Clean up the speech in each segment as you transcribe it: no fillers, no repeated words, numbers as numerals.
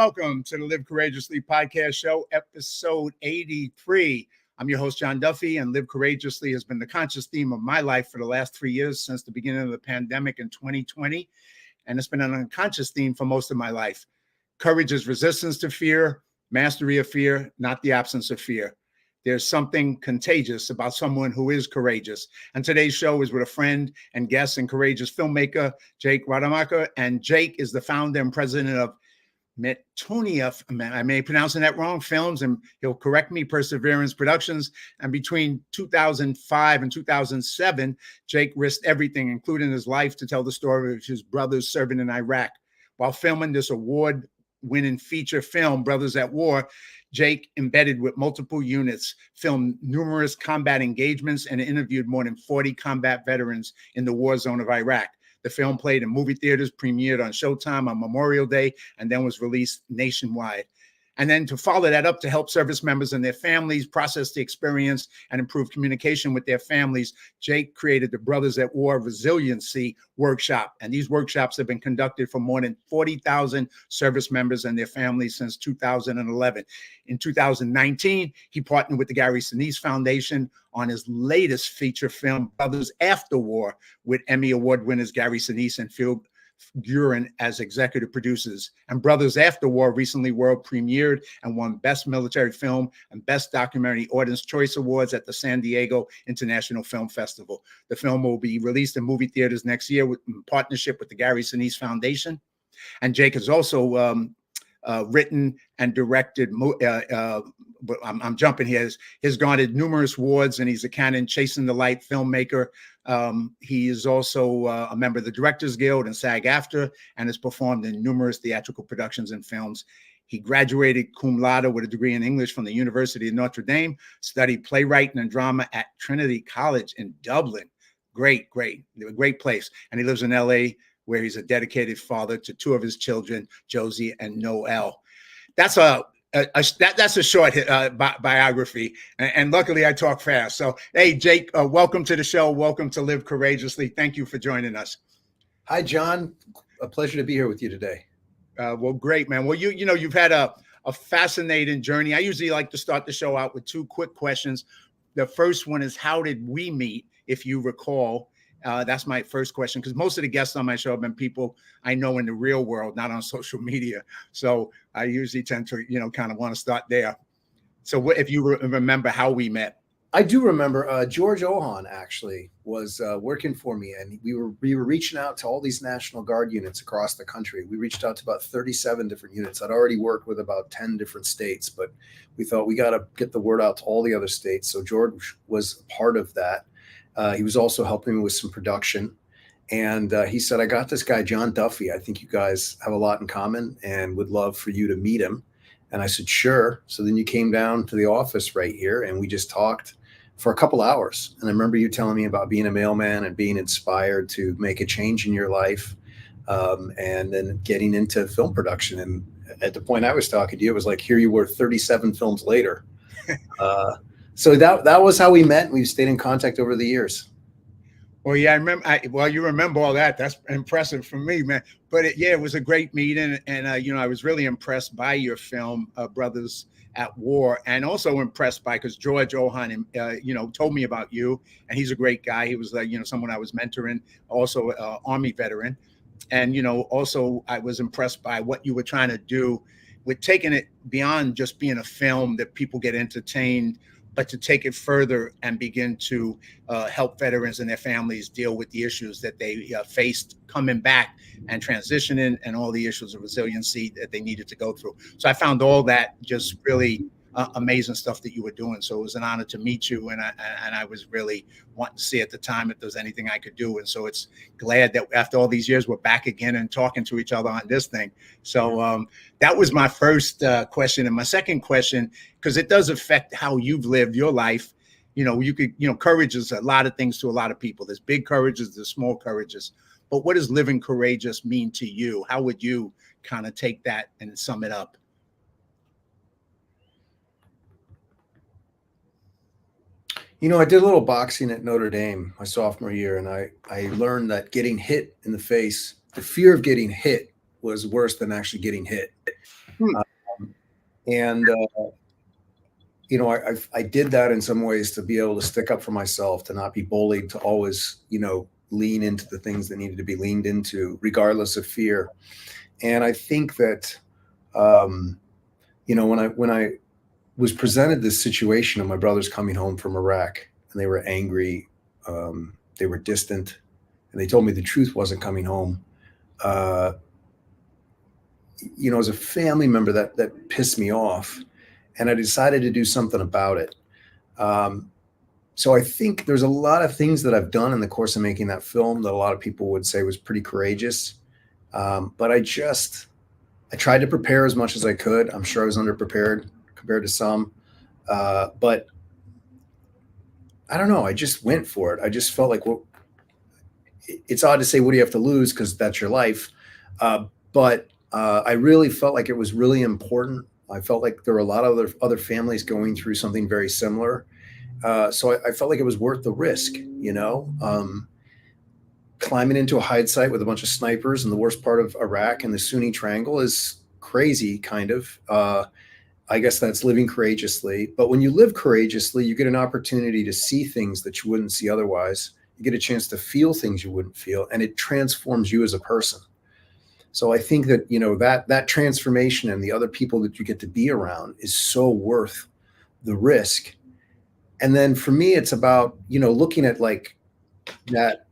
welcome to the Live Courageously podcast show, episode 83. I'm your host, John Duffy, and Live Courageously has been the conscious theme of my life for the last 3 years since the beginning of the pandemic in 2020. And it's been an unconscious theme for most of my life. Courage is resistance to fear, mastery of fear, not the absence of fear. There's something contagious about someone who is courageous. And today's show is with a friend and guest and courageous filmmaker, Jake Rademaker. And Jake is the founder and president of Metonia, I may be pronouncing that wrong, films, and he'll correct me, Perseverance Productions. And between 2005 and 2007, Jake risked everything, including his life, to tell the story of his brothers serving in Iraq. While filming this award-winning feature film, Brothers at War, Jake, embedded with multiple units, filmed numerous combat engagements and interviewed more than 40 combat veterans in the war zone of Iraq. The film played in movie theaters, premiered on Showtime on Memorial Day, and then was released nationwide. And then to follow that up, to help service members and their families process the experience and improve communication with their families, Jake created the Brothers at War Resiliency Workshop. And these workshops have been conducted for more than 40,000 service members and their families since 2011. In 2019, he partnered with the Gary Sinise Foundation on his latest feature film, Brothers After War, with Emmy Award winners Gary Sinise and Phil Gurin as executive producers. And Brothers After War recently world premiered and won Best Military Film and Best Documentary Audience Choice Awards at the San Diego International Film Festival. The film will be released in movie theaters next year in partnership with the Gary Sinise Foundation. And Jake has also written and directed, I'm jumping here, has garnered numerous awards, and he's a Canon Chasing the Light filmmaker. He is also a member of the Directors Guild and SAG-AFTRA, and has performed in numerous theatrical productions and films. He graduated cum laude with a degree in English from the University of Notre Dame, studied playwriting and drama at Trinity College in Dublin. Great place. And he lives in LA, where he's a dedicated father to two of his children, Josie and Noel. That's a short biography, and luckily I talk fast. So, hey, Jake, welcome to the show. Welcome to Live Courageously. Thank you for joining us. Hi, John. A pleasure to be here with you today. Well, great, man. Well, you've had a fascinating journey. I usually like to start the show out with two quick questions. The first one is, how did we meet, if you recall? That's my first question, because most of the guests on my show have been people I know in the real world, not on social media. So I usually tend to, kind of want to start there. So if you remember how we met. I do remember. George Ohan actually was working for me, and we were reaching out to all these National Guard units across the country. We reached out to about 37 different units. I'd already worked with about 10 different states, but we thought we got to get the word out to all the other states. So George was part of that. He was also helping me with some production. And he said, I got this guy, John Duffy. I think you guys have a lot in common and would love for you to meet him. And I said, sure. So then you came down to the office right here, and we just talked for a couple hours. And I remember you telling me about being a mailman and being inspired to make a change in your life, and then getting into film production. And at the point I was talking to you, it was like, here you were 37 films later. So that was how we met. We've stayed in contact over the years. Well, yeah, I remember. You remember all that. That's impressive for me, man. But it was a great meeting, and I was really impressed by your film, Brothers at War, and also impressed by, because George Ohan, told me about you, and he's a great guy. He was someone I was mentoring, also Army veteran, and also I was impressed by what you were trying to do with taking it beyond just being a film that people get entertained, but to take it further and begin to help veterans and their families deal with the issues that they faced coming back and transitioning, and all the issues of resiliency that they needed to go through. So I found all that just really amazing stuff that you were doing. So it was an honor to meet you, and I was really wanting to see at the time if there's anything I could do. And so it's glad that after all these years, we're back again and talking to each other on this thing. So that was my first question. And my second question, because it does affect how you've lived your life. Courage is a lot of things to a lot of people. There's big courages, there's small courages. But what does living courageous mean to you? How would you kind of take that and sum it up? I did a little boxing at Notre Dame my sophomore year, and I learned that getting hit in the face, the fear of getting hit, was worse than actually getting hit. Hmm. And you know, I did that in some ways to be able to stick up for myself, to not be bullied, to always, you know, lean into the things that needed to be leaned into, regardless of fear. And I think that, you know, when I was presented this situation of my brothers coming home from Iraq, and they were angry, they were distant, and they told me the truth wasn't coming home. Uh, you know, as a family member, that pissed me off, and I decided to do something about it. Um, so I think there's a lot of things that I've done in the course of making that film that a lot of people would say was pretty courageous. But I tried to prepare as much as I could. I'm sure I was underprepared compared to some, but I don't know. I just went for it. I just felt like, well, it's odd to say, what do you have to lose? Because that's your life. But I really felt like it was really important. I felt like there were a lot of other families going through something very similar. So I felt like it was worth the risk, you know. Climbing into a hide site with a bunch of snipers in the worst part of Iraq and the Sunni Triangle is crazy, kind of. I guess that's living courageously. But when you live courageously, you get an opportunity to see things that you wouldn't see otherwise. You get a chance to feel things you wouldn't feel, and it transforms you as a person. So I think that, you know, that transformation and the other people that you get to be around is so worth the risk. And then for me, it's about, you know, looking at like that,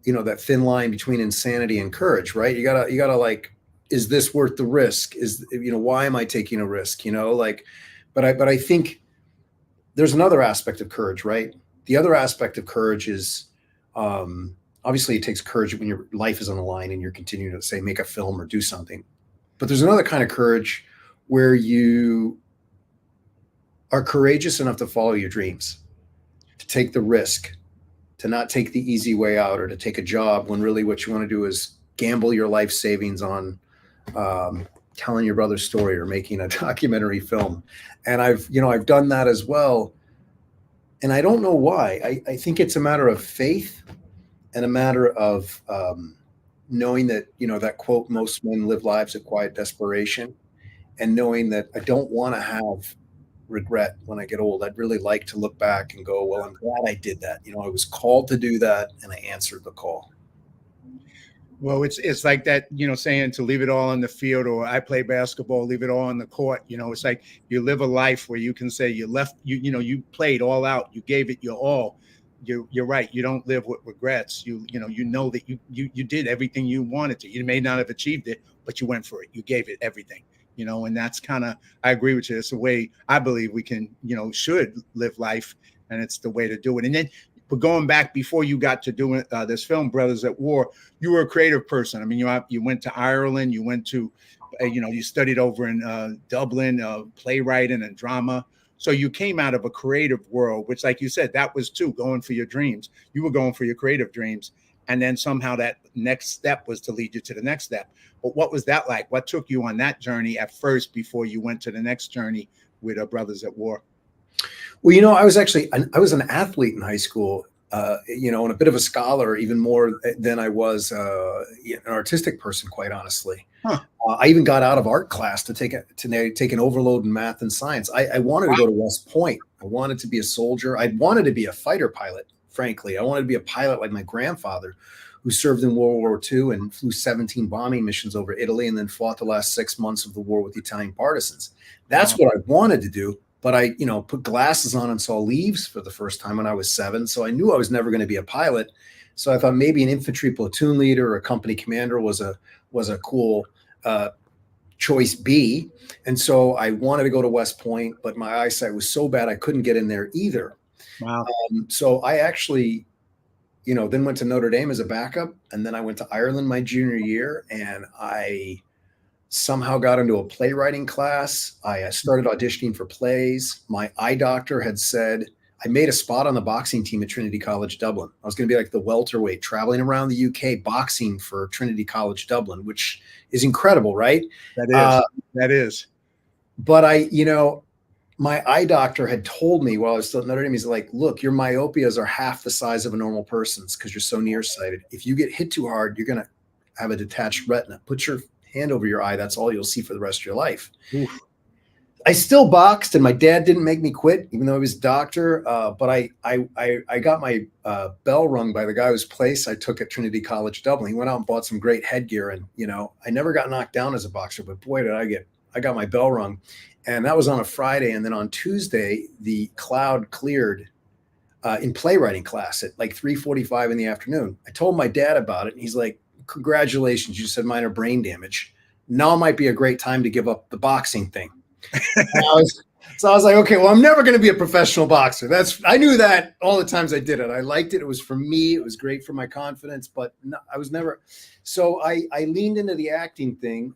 you know, that thin line between insanity and courage, right? You gotta like, is this worth the risk? Is, you know, why am I taking a risk? You know, like, but I think there's another aspect of courage, right? The other aspect of courage is, obviously it takes courage when your life is on the line and you're continuing to say, make a film or do something. But there's another kind of courage where you are courageous enough to follow your dreams, to take the risk, to not take the easy way out, or to take a job when really what you want to do is gamble your life savings on telling your brother's story or making a documentary film. And I've done that as well. And I don't know why. I think it's a matter of faith and a matter of knowing that, you know, that quote, most men live lives of quiet desperation, and knowing that I don't want to have regret when I get old. I'd really like to look back and go, well, I'm glad I did that. You know, I was called to do that and I answered the call. Well, it's like that, you know, saying to leave it all on the field, or I play basketball, leave it all on the court. You know, it's like you live a life where you can say you left, you know, you played all out, you gave it your all. You're right. You don't live with regrets. You know that you did everything you wanted to. You may not have achieved it, but you went for it. You gave it everything. You know, and that's kind of, I agree with you. It's the way I believe we can, you know, should live life, and it's the way to do it. And then, but going back before you got to doing this film, Brothers at War, you were a creative person. I mean, you went to Ireland, you went to, you know, you studied over in Dublin, playwriting and drama. So you came out of a creative world, which, like you said, that was too going for your dreams. You were going for your creative dreams. And then somehow that next step was to lead you to the next step. But what was that like? What took you on that journey at first before you went to the next journey with Brothers at War? Well, you know, I was an athlete in high school, you know, and a bit of a scholar, even more than I was an artistic person, quite honestly. Huh. I even got out of art class to take an overload in math and science. I wanted to go to West Point. I wanted to be a soldier. I wanted to be a fighter pilot, frankly. I wanted to be a pilot like my grandfather, who served in World War II and flew 17 bombing missions over Italy and then fought the last 6 months of the war with the Italian partisans. That's what I wanted to do. But I, you know, put glasses on and saw leaves for the first time when I was 7. So I knew I was never going to be a pilot. So I thought maybe an infantry platoon leader or a company commander was a cool choice B. And so I wanted to go to West Point, but my eyesight was so bad I couldn't get in there either. Wow. So I actually, you know, then went to Notre Dame as a backup, and then I went to Ireland my junior year, and I somehow got into a playwriting class. I started auditioning for plays. My eye doctor had said I made a spot on the boxing team at Trinity College Dublin. I was going to be like the welterweight, traveling around the UK boxing for Trinity College Dublin, which is incredible, right? That is. But you know, my eye doctor had told me while I was still at Notre Dame, he's like, look, your myopias are half the size of a normal person's because you're so nearsighted. If you get hit too hard, you're going to have a detached retina. Put your hand over your eye, that's all you'll see for the rest of your life. Oof. I still boxed, and my dad didn't make me quit, even though he was a doctor. But I got my bell rung by the guy whose place I took at Trinity College Dublin. He went out and bought some great headgear, and I never got knocked down as a boxer, but boy, I got my bell rung, and that was on a Friday. And then on Tuesday, the cloud cleared in playwriting class at like 3:45 in the afternoon. I told my dad about it, and he's like, "Congratulations, you just had minor brain damage. Now might be a great time to give up the boxing thing." So I was like, okay, well, I'm never going to be a professional boxer. I knew that all the times I did it. I liked it. It was for me. It was great for my confidence, but no, I was never. So I leaned into the acting thing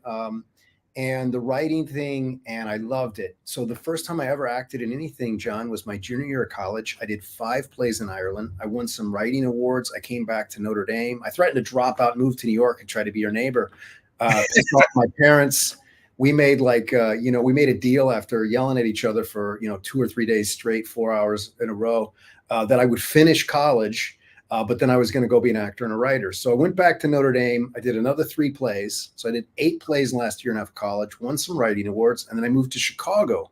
and the writing thing, and I loved it. So the first time I ever acted in anything, John, was my junior year of college. I did 5 plays in Ireland. I won some writing awards. I came back to Notre Dame. I threatened to drop out, move to New York, and try to be your neighbor. Pissed off my parents. We made we made a deal after yelling at each other for, 2 or 3 days straight, 4 hours in a row, that I would finish college, but then I was going to go be an actor and a writer. So I went back to Notre Dame. I did another 3 plays. So I did 8 plays in the last year and a half of college, won some writing awards, and then I moved to Chicago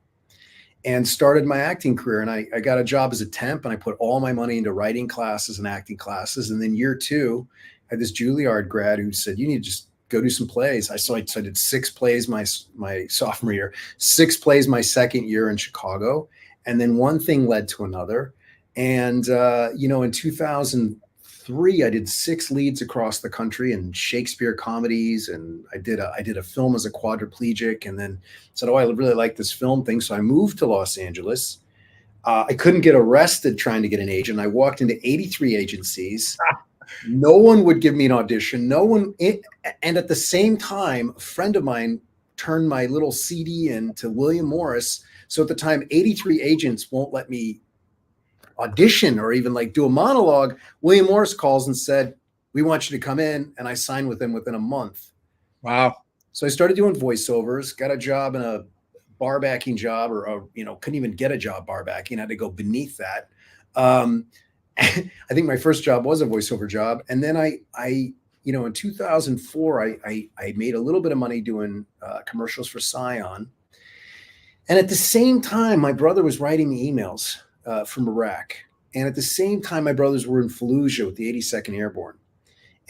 and started my acting career. And I got a job as a temp, and I put all my money into writing classes and acting classes. And then year 2, I had this Juilliard grad who said, "You need to just go do some plays." I did 6 plays my sophomore year, 6 plays my second year in Chicago. And then one thing led to another. And, in 2003, I did 6 leads across the country in Shakespeare comedies. And I did a film as a quadriplegic, and then said, "Oh, I really like this film thing." So I moved to Los Angeles. I couldn't get arrested trying to get an agent. I walked into 83 agencies. No one would give me an audition. No one. And at the same time, a friend of mine turned my little CD in to William Morris. So at the time, 83 agents won't let me audition or even do a monologue. William Morris calls and said, "We want you to come in." And I signed with them within a month. Wow. So I started doing voiceovers, got a job in a bar backing job, or couldn't even get a job bar backing. I had to go beneath that. I think my first job was a voiceover job. And then in 2004, I made a little bit of money doing commercials for Scion. And at the same time, my brother was writing me emails from Iraq. And at the same time, my brothers were in Fallujah with the 82nd Airborne.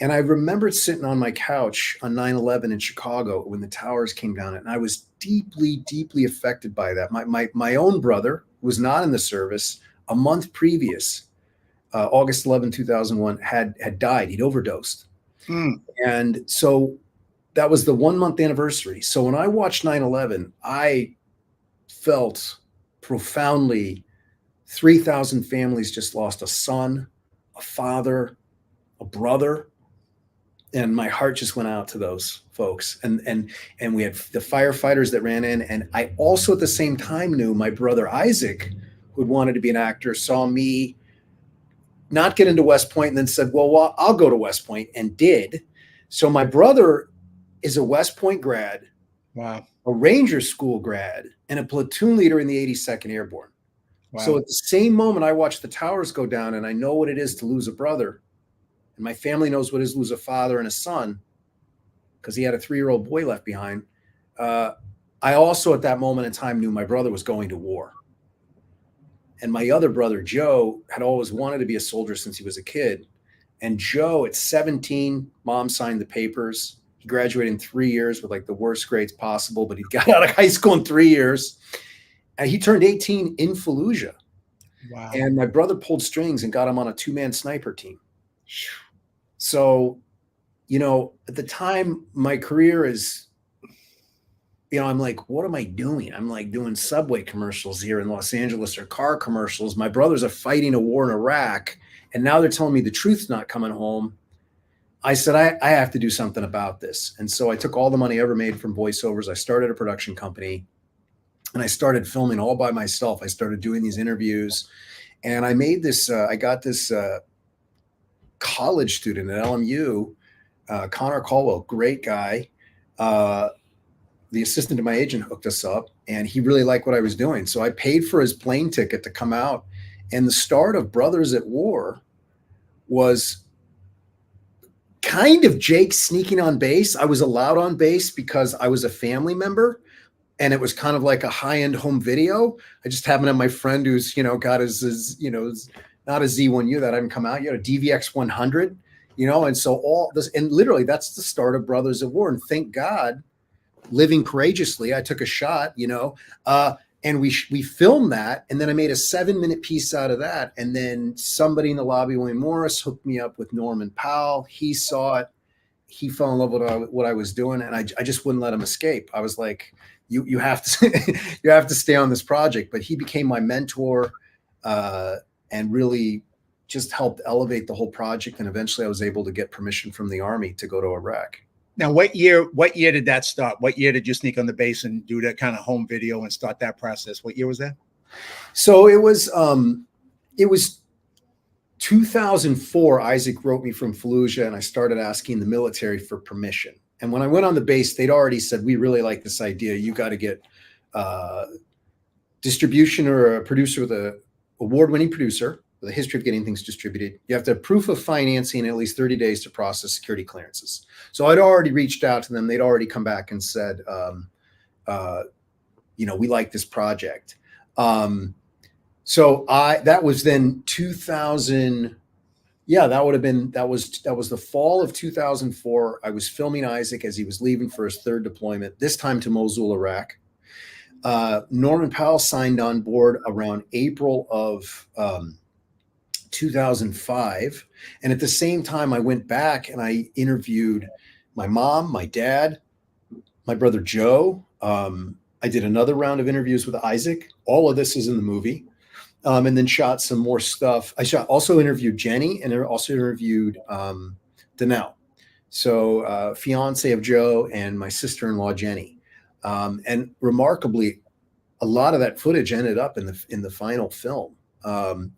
And I remembered sitting on my couch on 9/11 in Chicago when the towers came down, and I was deeply, deeply affected by that. My own brother, who was not in the service, a month previous, August 11, 2001, had died. He'd overdosed. And so that was the 1-month anniversary. So when I watched 9/11, I felt profoundly 3,000 families just lost a son, a father, a brother. And my heart just went out to those folks. And we had the firefighters that ran in. And I also at the same time knew my brother Isaac, who'd wanted to be an actor, saw me not get into West Point, and then said, well, I'll go to West Point, and did. So my brother is a West Point grad, wow, a Ranger School grad, and a platoon leader in the 82nd Airborne. Wow. So at the same moment I watched the towers go down, and I know what it is to lose a brother, and my family knows what it is to lose a father and a son, because he had a 3-year-old boy left behind. I also at that moment in time knew my brother was going to war. And my other brother, Joe, had always wanted to be a soldier since he was a kid. And Joe, at 17, mom signed the papers. He graduated in 3 years with the worst grades possible, but he got out of high school in 3 years. And he turned 18 in Fallujah. Wow. And my brother pulled strings and got him on a 2-man sniper team. So, at the time, my career is, I'm like, what am I doing? I'm doing Subway commercials here in Los Angeles, or car commercials. My brothers are fighting a war in Iraq, and now they're telling me the truth's not coming home. I said, I have to do something about this. And so I took all the money I ever made from voiceovers. I started a production company, and I started filming all by myself. I started doing these interviews, and I made this, I got this college student at LMU, Connor Caldwell, great guy. The assistant to my agent hooked us up, and he really liked what I was doing. So I paid for his plane ticket to come out. And the start of Brothers at War was kind of Jake sneaking on base. I was allowed on base because I was a family member, and it was kind of like a high-end home video. I just happened to have my friend who's, got his not a Z1U that hadn't come out yet, a DVX 100, and so all this, and literally that's the start of Brothers of War. And thank God, living courageously, I took a shot, and we filmed that, and then I made a 7-minute piece out of that. And then somebody in the lobby, William Morris, hooked me up with Norman Powell. He saw it. He fell in love with what I was doing, and I just wouldn't let him escape. I was like, you have to you have to stay on this project. But he became my mentor, and really just helped elevate the whole project. And eventually I was able to get permission from the Army to go to Iraq. Now, what year did that start? What year did you sneak on the base and do that kind of home video and start that process? What year was that? So it was 2004. Isaac wrote me from Fallujah, and I started asking the military for permission. And when I went on the base, they'd already said, we really like this idea. You got to get distribution or a producer with a award-winning producer with a history of getting things distributed. You have to have proof of financing in at least 30 days to process security clearances. So I'd already reached out to them. They'd already come back and said, we like this project. So that was then 2000. Yeah, that was the fall of 2004. I was filming Isaac as he was leaving for his 3rd deployment, this time to Mosul, Iraq. Norman Powell signed on board around April of 2005. And at the same time, I went back and I interviewed my mom, my dad, my brother Joe. I did another round of interviews with Isaac. All of this is in the movie. And then shot some more stuff. Also interviewed Jenny, and also interviewed Danelle. So fiance of Joe and my sister-in-law, Jenny. And remarkably, a lot of that footage ended up in the final film.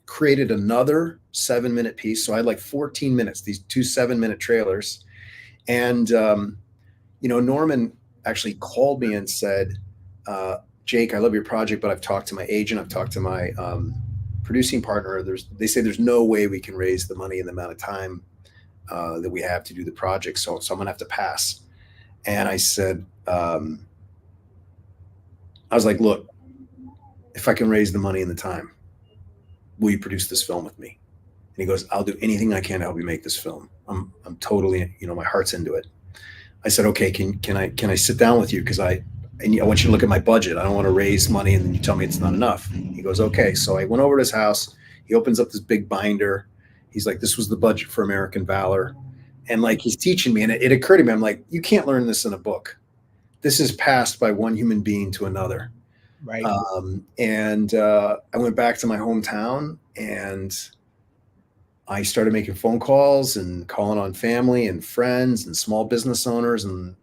Created another 7-minute piece. So I had like 14 minutes, these 2 7-minute trailers. And, Norman actually called me and said, Jake, I love your project, but I've talked to my agent. I've talked to my producing partner. They say there's no way we can raise the money in the amount of time that we have to do the project. So I'm going to have to pass. And I said, I was like, look, if I can raise the money and the time, will you produce this film with me? And he goes, I'll do anything I can to help you make this film. I'm totally, my heart's into it. I said, okay, can I sit down with you? Because I want you to look at my budget. I don't want to raise money and then you tell me it's not enough. He goes, okay. So I went over to his house. He opens up this big binder. He's like, this was the budget for American Valor. And like, he's teaching me. And it occurred to me, I'm like, you can't learn this in a book. This is passed by one human being to another. Right. I went back to my hometown and I started making phone calls and calling on family and friends and small business owners. And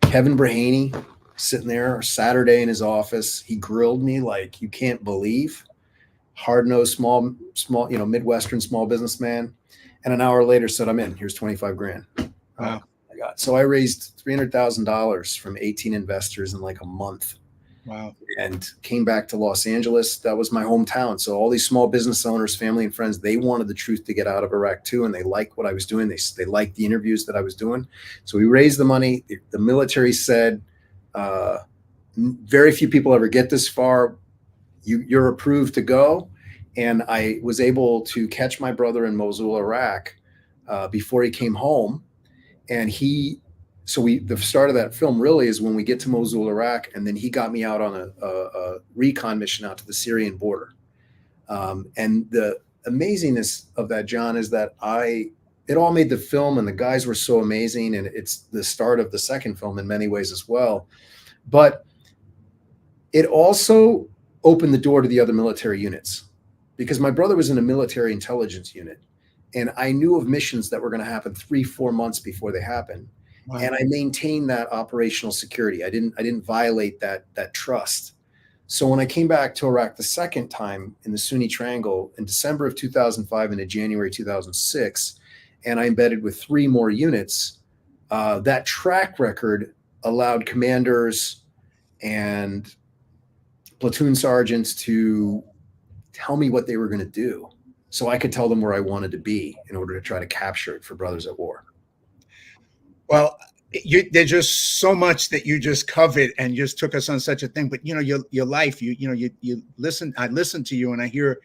Kevin Brahaney sitting there Saturday in his office, he grilled me like you can't believe. Hard-nosed, small, Midwestern small businessman. And an hour later said, I'm in. Here's 25 grand. Wow. So I raised $300,000 from 18 investors in like a month. Wow. And came back to Los Angeles. That was my hometown. So all these small business owners, family and friends, they wanted the truth to get out of Iraq too. And they liked what I was doing. They liked the interviews that I was doing. So we raised the money. The military said, very few people ever get this far. You're approved to go. And I was able to catch my brother in Mosul, Iraq, before he came home. And the start of that film really is when we get to Mosul, Iraq, and then he got me out on a recon mission out to the Syrian border. And the amazingness of that, John, is that it all made the film, and the guys were so amazing, and it's the start of the second film in many ways as well. But it also opened the door to the other military units, because my brother was in a military intelligence unit, and I knew of missions that were going to happen 3-4 months before they happened. Wow. And I maintained that operational security. I didn't violate that trust. So when I came back to Iraq the second time in the Sunni Triangle in December of 2005 into January 2006, and I embedded with 3 more units, that track record allowed commanders and platoon sergeants to tell me what they were going to do, so I could tell them where I wanted to be in order to try to capture it for Brothers at War. Well, there's just so much that you just covered and just took us on such a thing. But your life, you listen. I listen to you and I hear,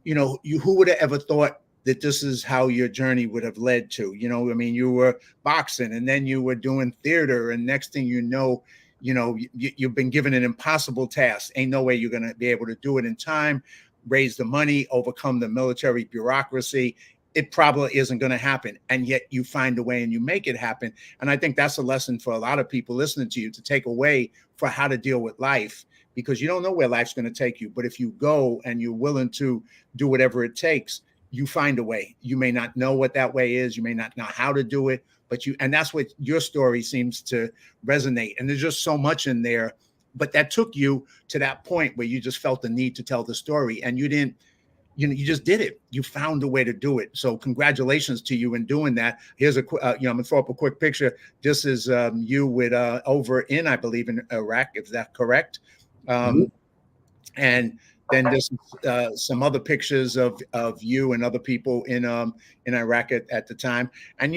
who would have ever thought that this is how your journey would have led to? I mean, you were boxing and then you were doing theater, and next thing you've been given an impossible task. Ain't no way you're going to be able to do it in time, raise the money, overcome the military bureaucracy. It probably isn't going to happen. And yet you find a way and you make it happen. And I think that's a lesson for a lot of people listening to you to take away for how to deal with life, because you don't know where life's going to take you. But if you go and you're willing to do whatever it takes, you find a way. You may not know what that way is. You may not know how to do it, and that's what your story seems to resonate. And there's just so much in there, but that took you to that point where you just felt the need to tell the story, and you didn't, you just did it. You found a way to do it. So congratulations to you in doing that. Here's I'm gonna throw up a quick picture. This is you with over in, I believe, in Iraq. Is that correct? And then there's some other pictures of you and other people in Iraq at the time. And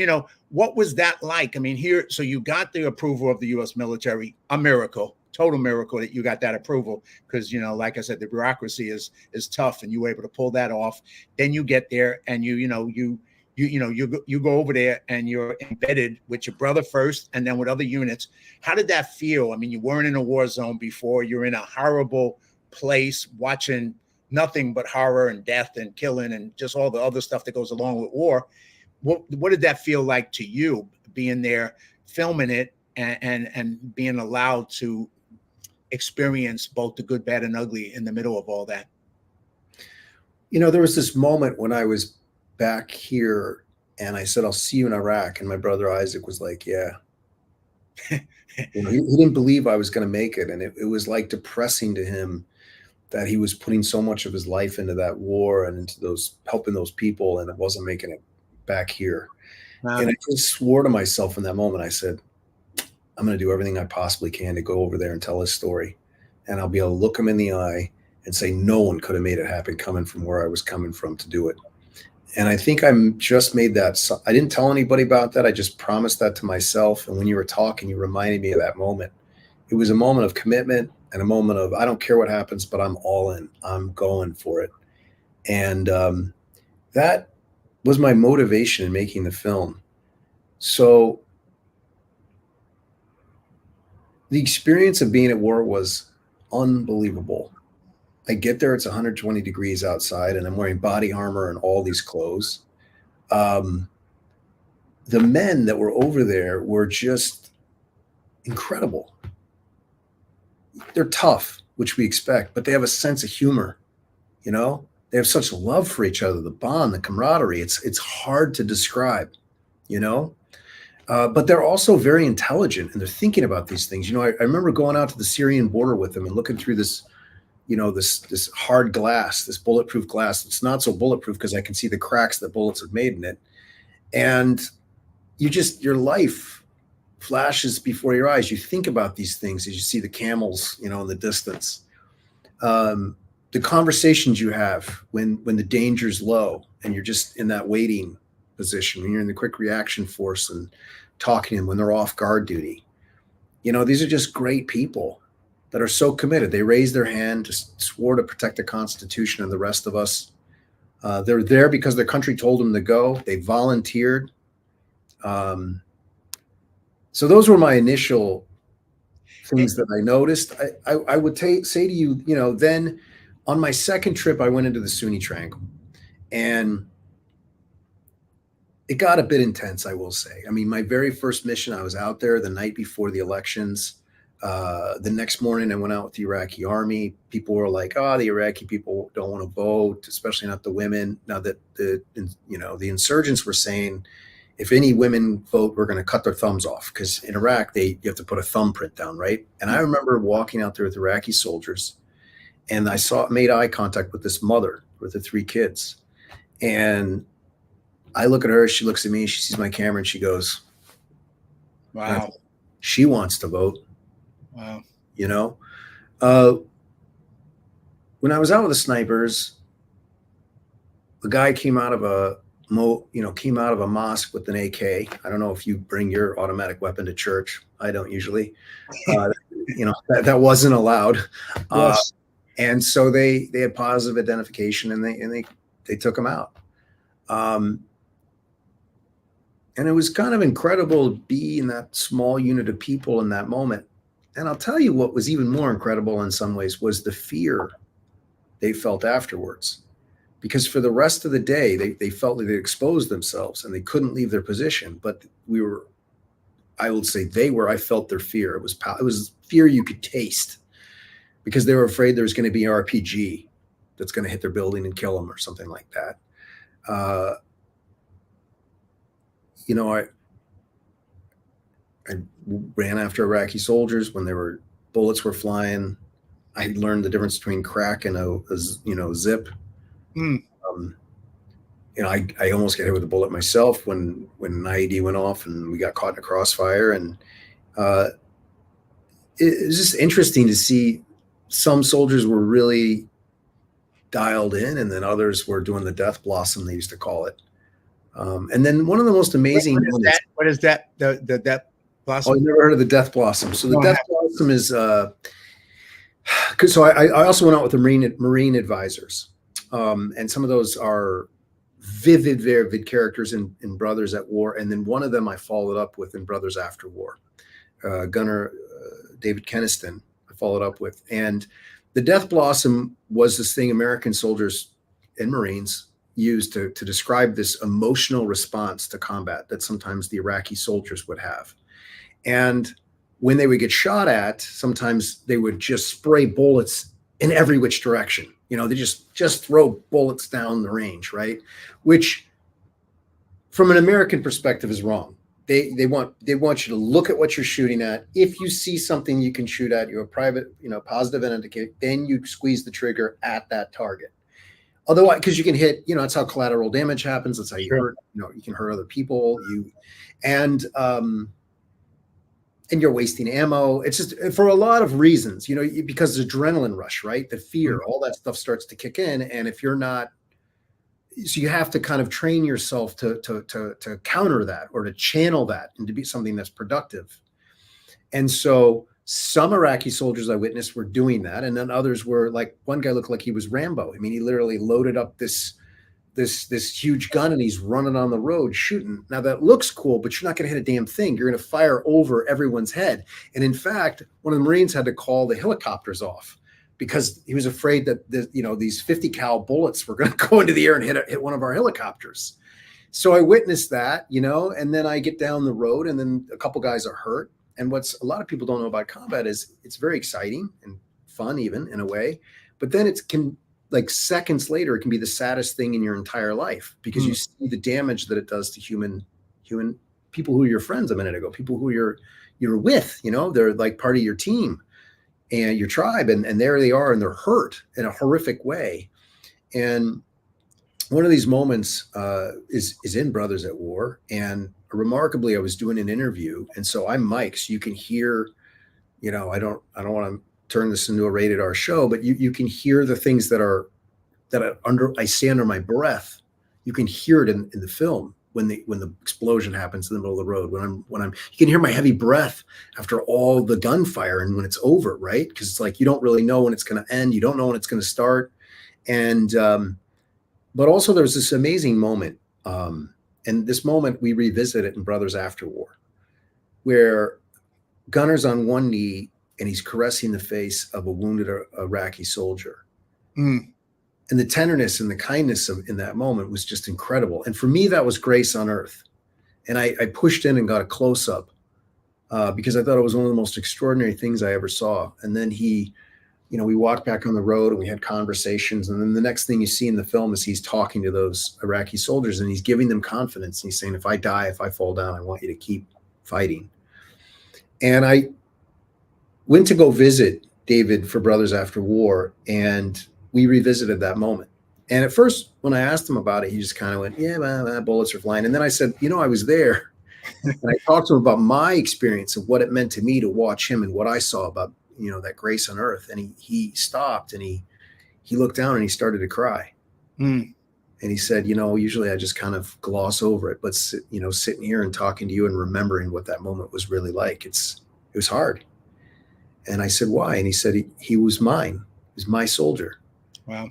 what was that like? I mean, so you got the approval of the U.S. military, a miracle, total miracle that you got that approval, because like I said, the bureaucracy is tough, and you were able to pull that off. Then you get there, and you go over there, and you're embedded with your brother first, and then with other units. How did that feel? I mean, you weren't in a war zone before. You're in a horrible place watching nothing but horror and death and killing and just all the other stuff that goes along with war. What did that feel like to you, being there, filming it, and being allowed to experience both the good, bad, and ugly in the middle of all that? There was this moment when I was back here and I said, I'll see you in Iraq. And my brother Isaac was like, yeah. He didn't believe I was going to make it. And it was like depressing to him that he was putting so much of his life into that war and into helping those people, and it wasn't making it back here. Wow. And I just swore to myself in that moment. I said, I'm going to do everything I possibly can to go over there and tell his story. And I'll be able to look him in the eye and say, no one could have made it happen coming from where I was coming from to do it. And I think I just made that. I didn't tell anybody about that. I just promised that to myself. And when you were talking, you reminded me of that moment. It was a moment of commitment and a moment of, I don't care what happens, but I'm all in. I'm going for it. And that was my motivation in making the film. So the experience of being at war was unbelievable. I get there, it's 120 degrees outside, and I'm wearing body armor and all these clothes. The men that were over there were just incredible. They're tough, which we expect, but they have a sense of humor. They have such love for each other, the bond, the camaraderie. It's hard to describe, but they're also very intelligent, and they're thinking about these things. I remember going out to the Syrian border with them and looking through this, this hard glass, this bulletproof glass. It's not so bulletproof because I can see the cracks that bullets have made in it. And your life flashes before your eyes. You think about these things as you see the camels, in the distance. The conversations you have when the danger's low and you're just in that waiting position, when you're in the quick reaction force and talking to them when they're off guard duty. These are just great people that are so committed. They raised their hand, just swore to protect the Constitution and the rest of us. They're there because their country told them to go. They volunteered. So those were my initial things that I noticed. I would say to you, then on my second trip, I went into the Sunni Triangle, and it got a bit intense, I will say. I mean, my very first mission, I was out there the night before the elections. The next morning, I went out with the Iraqi army. People were like, "Oh, the Iraqi people don't want to vote, especially not the women." Now that the insurgents were saying, if any women vote, we're going to cut their thumbs off, because in Iraq, you have to put a thumbprint down, right? And I remember walking out there with Iraqi soldiers, and I made eye contact with this mother with the 3 kids, and I look at her, she looks at me, she sees my camera, and she goes, "Wow, she wants to vote." Wow. When I was out with the snipers, the guy came out of a came out of a mosque with an AK. I don't know if you bring your automatic weapon to church. I don't usually. That wasn't allowed. Yes. And so they had positive identification, and they took him out. And it was kind of incredible to be in that small unit of people in that moment. And I'll tell you what was even more incredible in some ways was the fear they felt afterwards. Because for the rest of the day, they felt like they exposed themselves and they couldn't leave their position. But I felt their fear. It was fear you could taste, because they were afraid there was going to be an RPG that's going to hit their building and kill them or something like that. I ran after Iraqi soldiers when bullets were flying. I learned the difference between crack and a zip. Mm. I almost got hit with a bullet myself when an IED went off and we got caught in a crossfire. And it was just interesting to see some soldiers were really dialed in, and then others were doing the death blossom, they used to call it. And then one of the most amazing what is that? The death blossom? Oh, you never heard of the death blossom? So the death blossom is so I also went out with the Marine advisors. And some of those are vivid characters in Brothers at War. And then one of them I followed up with in Brothers After War. Gunner David Keniston I followed up with. And the death blossom was this thing American soldiers and Marines used to describe this emotional response to combat that sometimes the Iraqi soldiers would have. And when they would get shot at, sometimes they would just spray bullets in every which direction. They just throw bullets down the range, right? Which, from an American perspective, is wrong. They want you to look at what you're shooting at. If you see something you can shoot at, you're a private, positive indicator, then you squeeze the trigger at that target. Otherwise, because you can hit, that's how collateral damage happens. That's how you hurt. You can hurt other people. And you're wasting ammo. It's just for a lot of reasons, because the adrenaline rush, right? The fear, all that stuff starts to kick in. And if you're not, so you have to kind of train yourself to counter that, or to channel that into be something that's productive. And so some Iraqi soldiers I witnessed were doing that. And then others were like, one guy looked like he was Rambo. I mean, he literally loaded up this huge gun and he's running on the road shooting. Now that looks cool, but you're not going to hit a damn thing. You're going to fire over everyone's head. And in fact, one of the Marines had to call the helicopters off because he was afraid that these 50 cal bullets were going to go into the air and hit one of our helicopters. So I witnessed that, and then I get down the road and then a couple guys are hurt. And what's a lot of people don't know about combat is it's very exciting and fun, even in a way, but then like seconds later, it can be the saddest thing in your entire life, because you see the damage that it does to human people who are your friends a minute ago, people who you're with, they're like part of your team and your tribe. And there they are, and they're hurt in a horrific way. And one of these moments is in Brothers at War. And remarkably, I was doing an interview. And so I'm Mike, so you can hear, I don't want to turn this into a rated R show, but you can hear the things that I say under my breath. You can hear it in the film when the explosion happens in the middle of the road, you can hear my heavy breath after all the gunfire and when it's over, right? Because it's like, you don't really know when it's going to end. You don't know when it's going to start. And, but also there was this amazing moment. And this moment we revisit it in Brothers After War, where Gunner's on one knee and he's caressing the face of a wounded Iraqi soldier. And the tenderness and the kindness in that moment was just incredible. And for me, that was grace on earth. And I pushed in and got a close up because I thought it was one of the most extraordinary things I ever saw. And then we walked back on the road and we had conversations. And then the next thing you see in the film is he's talking to those Iraqi soldiers and he's giving them confidence. And he's saying, if I fall down, I want you to keep fighting. And I went to go visit David for Brothers After War, and we revisited that moment. And at first, when I asked him about it, he just kind of went, yeah, man, bullets are flying. And then I said, I was there. And I talked to him about my experience of what it meant to me to watch him and what I saw about, that grace on earth. And he stopped and he looked down and he started to cry. And he said, usually I just kind of gloss over it, but sitting here and talking to you and remembering what that moment was really like, it was hard. And I said, why? And he said, he was mine. He was my soldier. Wow.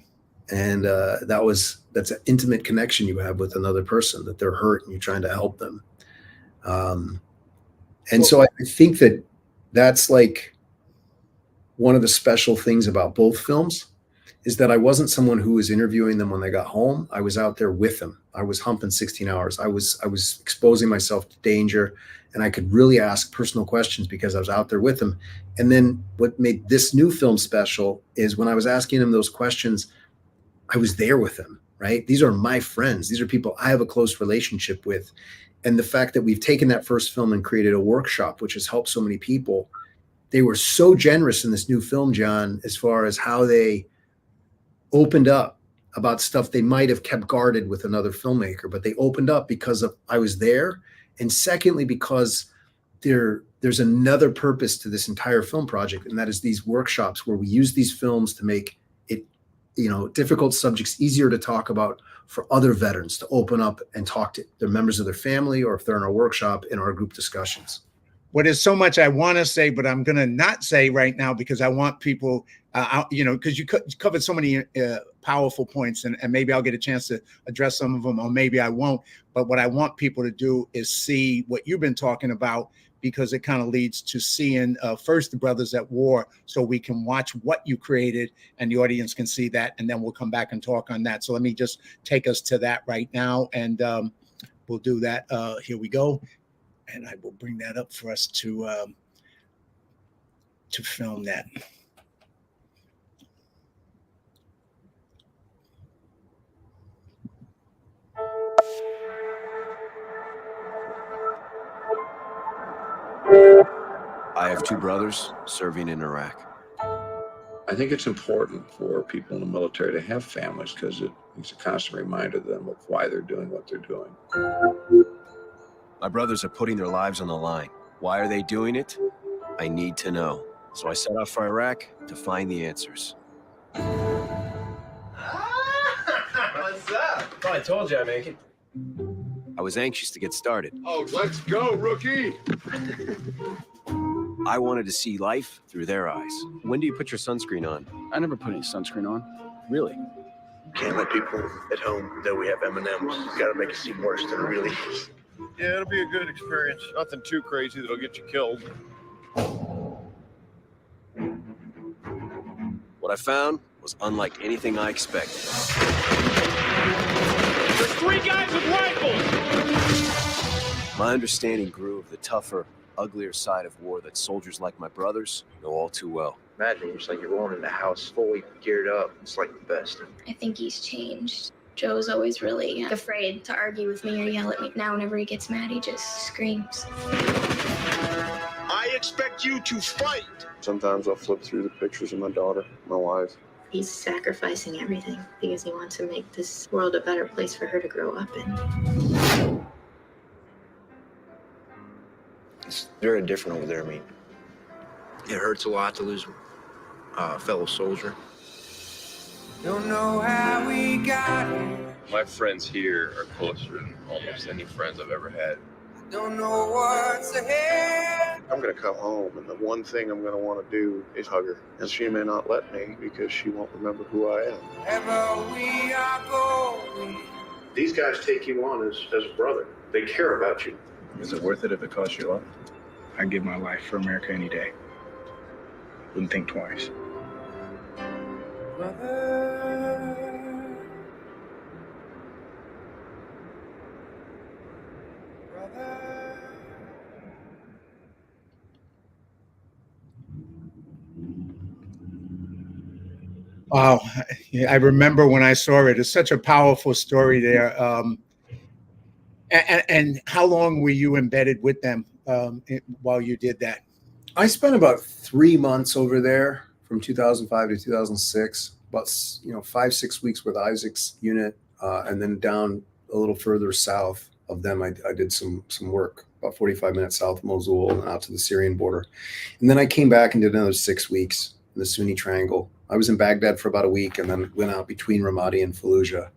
And that's an intimate connection you have with another person, that they're hurt and you're trying to help them. So I think that's like one of the special things about both films, is that I wasn't someone who was interviewing them when they got home. I was out there with them. I was humping 16 hours. I was exposing myself to danger, and I could really ask personal questions because I was out there with them. And then what made this new film special is when I was asking them those questions, I was there with them, right? These are my friends. These are people I have a close relationship with. And the fact that we've taken that first film and created a workshop, which has helped so many people, they were so generous in this new film, John, as far as how they opened up about stuff they might have kept guarded with another filmmaker, but they opened up because I was there. And secondly, because there's another purpose to this entire film project, and that is these workshops where we use these films to make it, difficult subjects easier to talk about for other veterans to open up and talk to their members of their family, or if they're in our workshop, in our group discussions. Well, there's so much I want to say, but I'm going to not say right now because I want people, because you covered so many powerful points, and maybe I'll get a chance to address some of them, or maybe I won't. But what I want people to do is see what you've been talking about, because it kind of leads to seeing first the Brothers at War, so we can watch what you created and the audience can see that, and then we'll come back and talk on that. So let me just take us to that right now, and we'll do that. Here we go. And I will bring that up for us to film that. I have two brothers serving in Iraq. I think it's important for people in the military to have families, because it's a constant reminder to them of why they're doing what they're doing. My brothers are putting their lives on the line. Why are they doing it? I need to know. So I set off for Iraq to find the answers. What's up? Oh, I told you I'd make it. I was anxious to get started. Oh, let's go, rookie! I wanted to see life through their eyes. When do you put your sunscreen on? I never put any sunscreen on. Really? Can't let people at home know we have M&Ms. Gotta make it seem worse than it really is. Yeah, it'll be a good experience. Nothing too crazy that'll get you killed. What I found was unlike anything I expected. There's 3 guys with rifles! My understanding grew of the tougher, uglier side of war that soldiers like my brothers know all too well. Imagine it's like you're going in the house fully geared up. It's like the best. I think he's changed. Joe's always really afraid to argue with me or yell at me. Now whenever he gets mad, he just screams. I expect you to fight! Sometimes I'll flip through the pictures of my daughter, my wife. He's sacrificing everything because he wants to make this world a better place for her to grow up in. It's very different over there. I mean, it hurts a lot to lose a fellow soldier. Don't know how we got here. My friends here are closer than almost any friends I've ever had. Don't know what's ahead. I'm gonna come home, and the one thing I'm gonna want to do is hug her. And she may not let me because she won't remember who I am. Ever we are going. These guys take you on as a brother. They care about you. Is it worth it if it costs your life? I'd give my life for America any day. Wouldn't think twice. Brother. Brother. Wow. I remember when I saw it. It's such a powerful story there. And how long were you embedded with them while you did that? I spent about 3 months over there from 2005 to 2006, about 5-6 weeks with Isaac's unit, and then down a little further south of them. I did some work about 45 minutes south of Mosul and out to the Syrian border. And then I came back and did another 6 weeks in the Sunni Triangle. I was in Baghdad for about a week and then went out between Ramadi and Fallujah.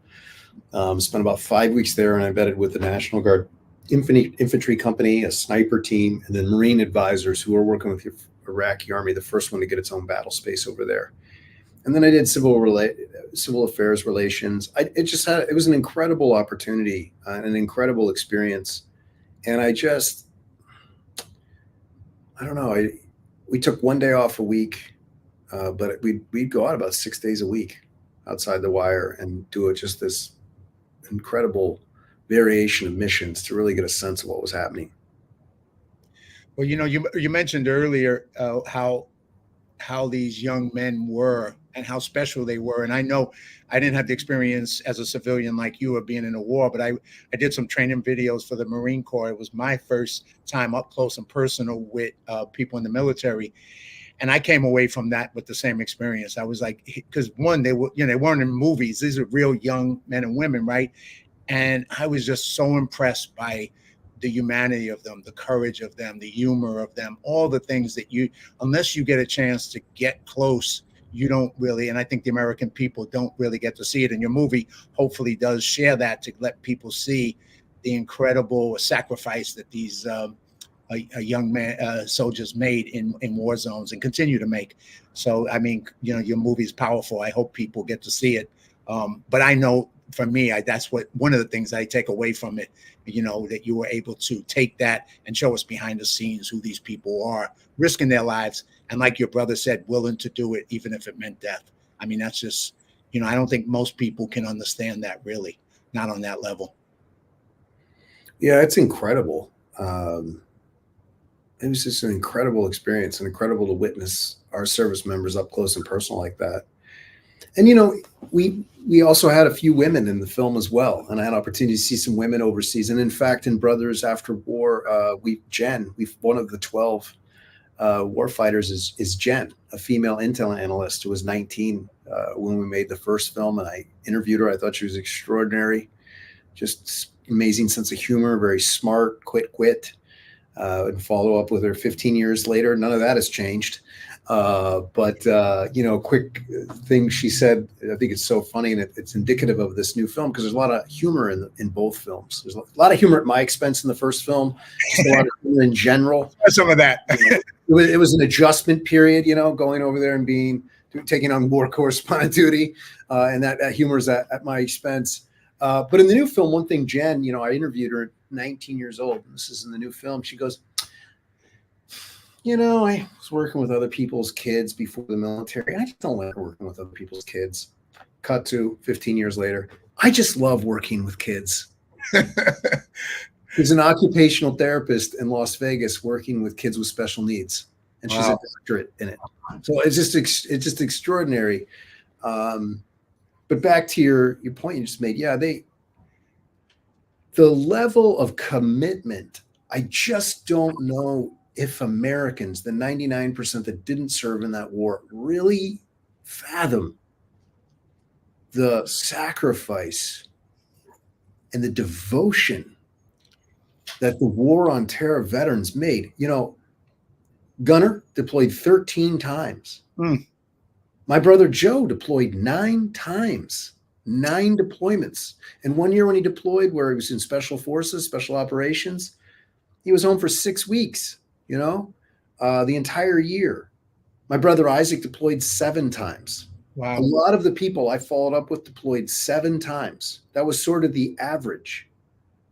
Spent about 5 weeks there, and I vetted with the National Guard infantry company, a sniper team, and then Marine advisors who are working with the Iraqi army, the first one to get its own battle space over there. And then I did civil affairs relations. It was an incredible opportunity, an incredible experience. And I don't know, we took 1 day off a week, but we'd go out about 6 days a week outside the wire and do just this incredible variation of missions to really get a sense of what was happening. Well, you mentioned earlier how these young men were and how special they were. And I know I didn't have the experience as a civilian like you of being in a war, but I did some training videos for the Marine Corps. It was my first time up close and personal with people in the military. And I came away from that with the same experience. I was like, because one, they weren't in movies. These are real young men and women, right? And I was just so impressed by the humanity of them, the courage of them, the humor of them, all the things that unless you get a chance to get close, you don't really, and I think the American people don't really get to see it. And your movie hopefully does share that to let people see the incredible sacrifice that these young soldiers made in war zones and continue to make. So, I mean, your movie is powerful. I hope people get to see it. But I know for me, that's one of the things I take away from it, that you were able to take that and show us behind the scenes who these people are, risking their lives. And like your brother said, willing to do it, even if it meant death. I mean, that's just, I don't think most people can understand that, really, not on that level. Yeah, it's incredible. It was just an incredible experience and incredible to witness our service members up close and personal like that. And, we also had a few women in the film as well. And I had an opportunity to see some women overseas. And in fact, in Brothers After War, one of the 12 war fighters is Jen, a female intel analyst who was 19 when we made the first film. And I interviewed her. I thought she was extraordinary, just amazing sense of humor, very smart, quick wit. And follow up with her 15 years later. None of that has changed. But quick thing she said, I think it's so funny, and it's indicative of this new film because there's a lot of humor in both films. There's a lot of humor at my expense in the first film, just a lot of humor in general. Some of that. It was an adjustment period, going over there and taking on war correspondent duty, and that humor is at my expense. But in the new film, one thing, Jen, I interviewed her at 19 years old. This is in the new film. She goes, I was working with other people's kids before the military. I just don't like working with other people's kids. Cut to 15 years later. I just love working with kids. He's an occupational therapist in Las Vegas working with kids with special needs. And she's a doctorate in it. So it's just extraordinary. But back to your point you just made. Yeah, the level of commitment, I just don't know if Americans, the 99% that didn't serve in that war, really fathom the sacrifice and the devotion that the War on Terror veterans made. Gunner deployed 13 times. My brother Joe deployed 9 times, 9 deployments. And one year when he deployed, where he was in special forces, special operations, he was home for 6 weeks, the entire year. My brother Isaac deployed 7 times. Wow. A lot of the people I followed up with deployed 7 times. That was sort of the average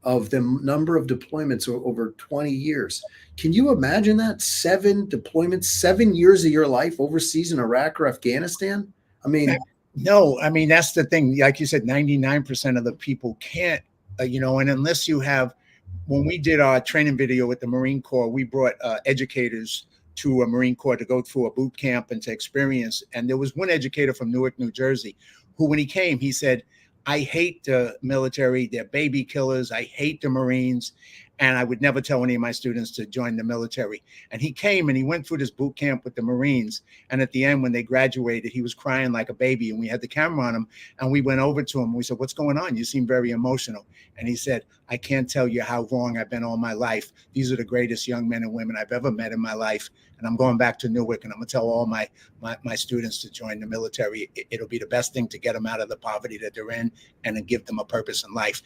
of the number of deployments over 20 years. Can you imagine that? 7 deployments, 7 years of your life overseas in Iraq or Afghanistan? I mean, no, that's the thing. Like you said, 99% of the people can't, and unless you have, when we did our training video with the Marine Corps, we brought educators to a Marine Corps to go through a boot camp and to experience. And there was one educator from Newark, New Jersey, who, when he came, he said, I hate the military. They're baby killers. I hate the Marines. And I would never tell any of my students to join the military. And he came and he went through this boot camp with the Marines. And at the end, when they graduated, he was crying like a baby. And we had the camera on him. And we went over to him. We said, "What's going on? You seem very emotional." And he said, "I can't tell you how wrong I've been all my life. These are the greatest young men and women I've ever met in my life. And I'm going back to Newark, and I'm going to tell all my students to join the military. It'll be the best thing to get them out of the poverty that they're in and then give them a purpose in life."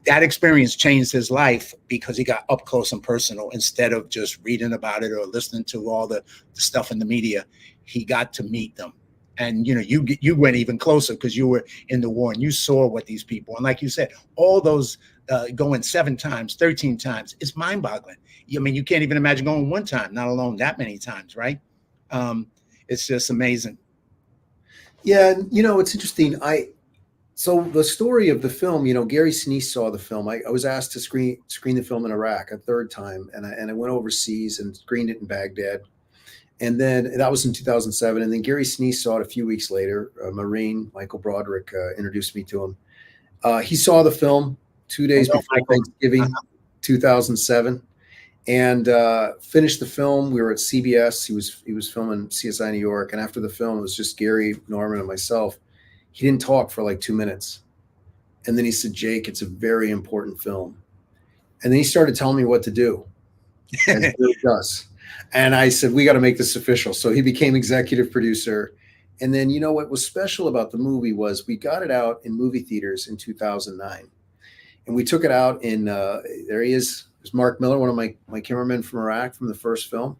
That experience changed his life because he got up close and personal instead of just reading about it or listening to all the stuff in the media. He got to meet them. And, you went even closer because you were in the war and you saw what these people, and like you said, all those going 7 times, 13 times, it's mind boggling. I mean, you can't even imagine going 1 time, not alone that many times, right? It's just amazing. Yeah. And, it's interesting. So the story of the film, Gary Sinise saw the film. I was asked to screen the film in Iraq a 3rd time, and I went overseas and screened it in Baghdad. And then that was in 2007. And then Gary Sinise saw it a few weeks later. A Marine, Michael Broderick, introduced me to him. He saw the film 2 days before Thanksgiving, 2007, and finished the film. We were at CBS. He was filming CSI New York. And after the film, it was just Gary, Norman, and myself. He didn't talk for like 2 minutes. And then he said, "Jake, it's a very important film." And then he started telling me what to do. And he really does. And I said, "We got to make this official." So he became executive producer. And then, what was special about the movie was we got it out in movie theaters in 2009. And we took it out in, there he is. There's Mark Miller, one of my cameramen from Iraq from the first film.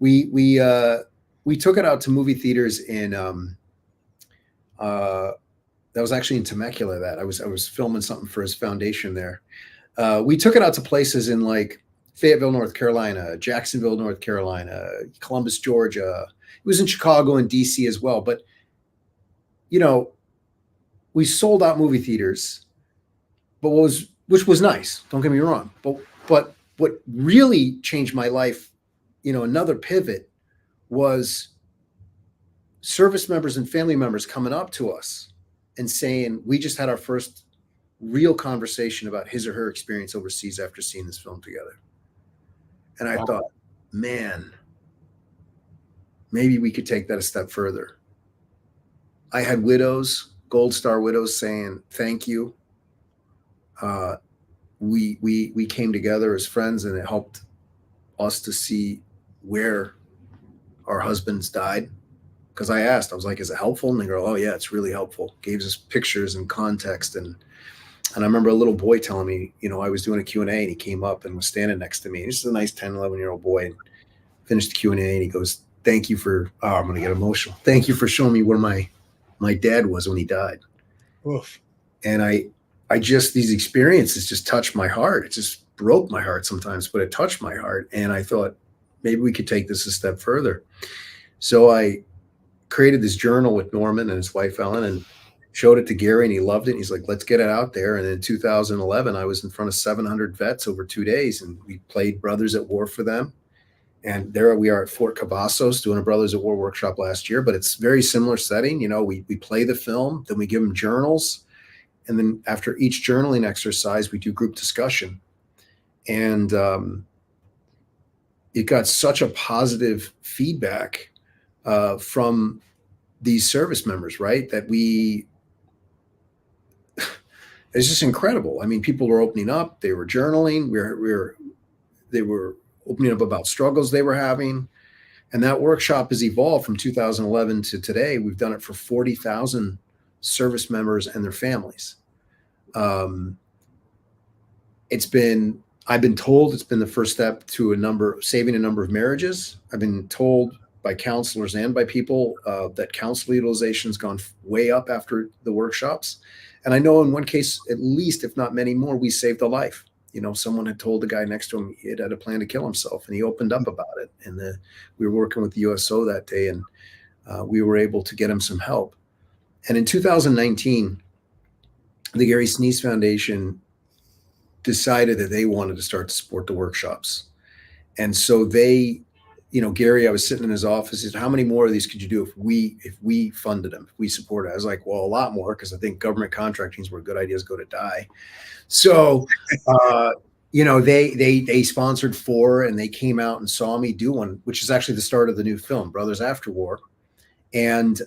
We took it out to movie theaters in, that was actually in Temecula. That I was filming something for his foundation there. We took it out to places in like Fayetteville, North Carolina, Jacksonville, North Carolina, Columbus, Georgia. It was in Chicago and DC as well. But, we sold out movie theaters, but which was nice. Don't get me wrong. But what really changed my life, another pivot was service members and family members coming up to us and saying, "We just had our first real conversation about his or her experience overseas after seeing this film together." And I thought, man, maybe we could take that a step further. I had widows, Gold Star widows, saying, "Thank you. We came together as friends, and it helped us to see where our husbands died." Because I asked, I was like, "Is it helpful?" And they go, "Oh yeah, it's really helpful." Gave us pictures and context. And I remember a little boy telling me, I was doing a Q&A, and he came up and was standing next to me. He's a nice 10, 11-year-old boy, and finished the Q&A, and he goes, "Thank you for," I'm going to get emotional. "Thank you for showing me where my dad was when he died." Oof. And I just, these experiences just touched my heart. It just broke my heart sometimes, but it touched my heart. And I thought, maybe we could take this a step further. So I created this journal with Norman and his wife, Ellen, and showed it to Gary, and he loved it. He's like, "Let's get it out there." And in 2011, I was in front of 700 vets over 2 days, and we played Brothers at War for them. And there we are at Fort Cavazos doing a Brothers at War workshop last year, but it's very similar setting. We play the film, then we give them journals. And then after each journaling exercise, we do group discussion. And it got such a positive feedback from these service members, right? That it's just incredible. I mean, people were opening up, they were journaling, they were opening up about struggles they were having. And that workshop has evolved from 2011 to today. We've done it for 40,000 service members and their families. I've been told it's been the first step to saving a number of marriages. I've been told by counselors and by people that counsel utilization has gone way up after the workshops. And I know in one case, at least, if not many more, we saved a life. Someone had told the guy next to him he had a plan to kill himself, and he opened up about it. And we were working with the USO that day, and we were able to get him some help. And in 2019, the Gary Sinise Foundation decided that they wanted to start to support the workshops. And so they, Gary, I was sitting in his office. He said, "How many more of these could you do if we funded them, if we supported it?" I was like, "Well, a lot more, because I think government contracting is where good ideas go to die." So you know, they sponsored 4 and they came out and saw me do one, which is actually the start of the new film, Brothers After War. And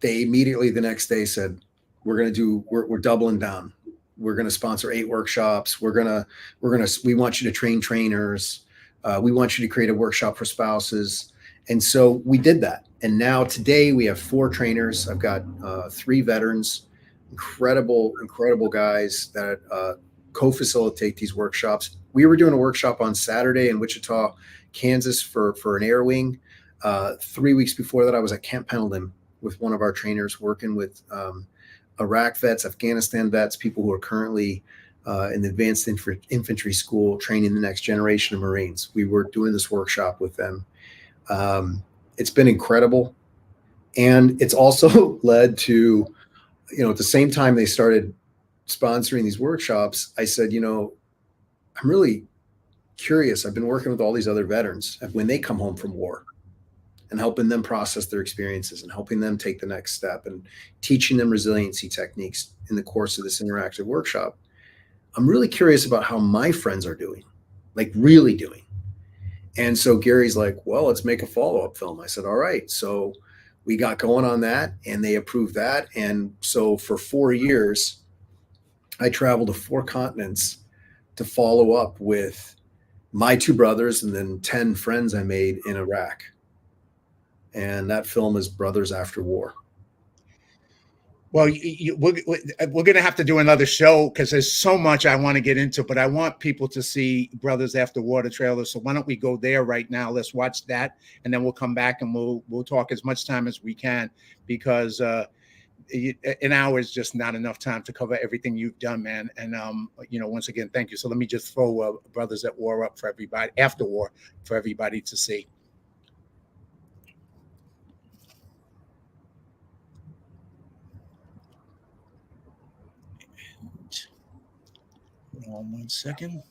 they immediately the next day said, we're doubling down. We're going to sponsor 8 workshops. We want you to train trainers. We want you to create a workshop for spouses. And so we did that. And now today we have 4 trainers. I've got 3 veterans, incredible guys that co-facilitate these workshops. We were doing a workshop on Saturday in Wichita, Kansas for an air wing. 3 weeks before that, I was at Camp Pendleton with one of our trainers working with Iraq vets, Afghanistan vets, people who are currently in the advanced infantry school training the next generation of Marines. We were doing this workshop with them. It's been incredible. And it's also led to, you know, at the same time they started sponsoring these workshops, I said, you know, I'm really curious. I've been working with all these other veterans when they come home from war and helping them process their experiences and helping them take the next step and teaching them resiliency techniques in the course of this interactive workshop. I'm really curious about how my friends are doing, like really doing. And so Gary's like, well, let's make a follow-up film. I said, all right. So we got going on that and they approved that. And so for 4 years, I traveled to 4 continents to follow up with my 2 brothers and then 10 friends I made in Iraq. And that film is Brothers After War. Well, we're going to have to do another show because there's so much I want to get into, but I want people to see Brothers After War, the trailer. So why don't we go there right now? Let's watch that, and then we'll come back and we'll talk as much time as we can, because an hour is just not enough time to cover everything you've done, man. And you know, once again, thank you. So let me just throw Brothers at War up for everybody, After War, for everybody to see. Hold on 1 second.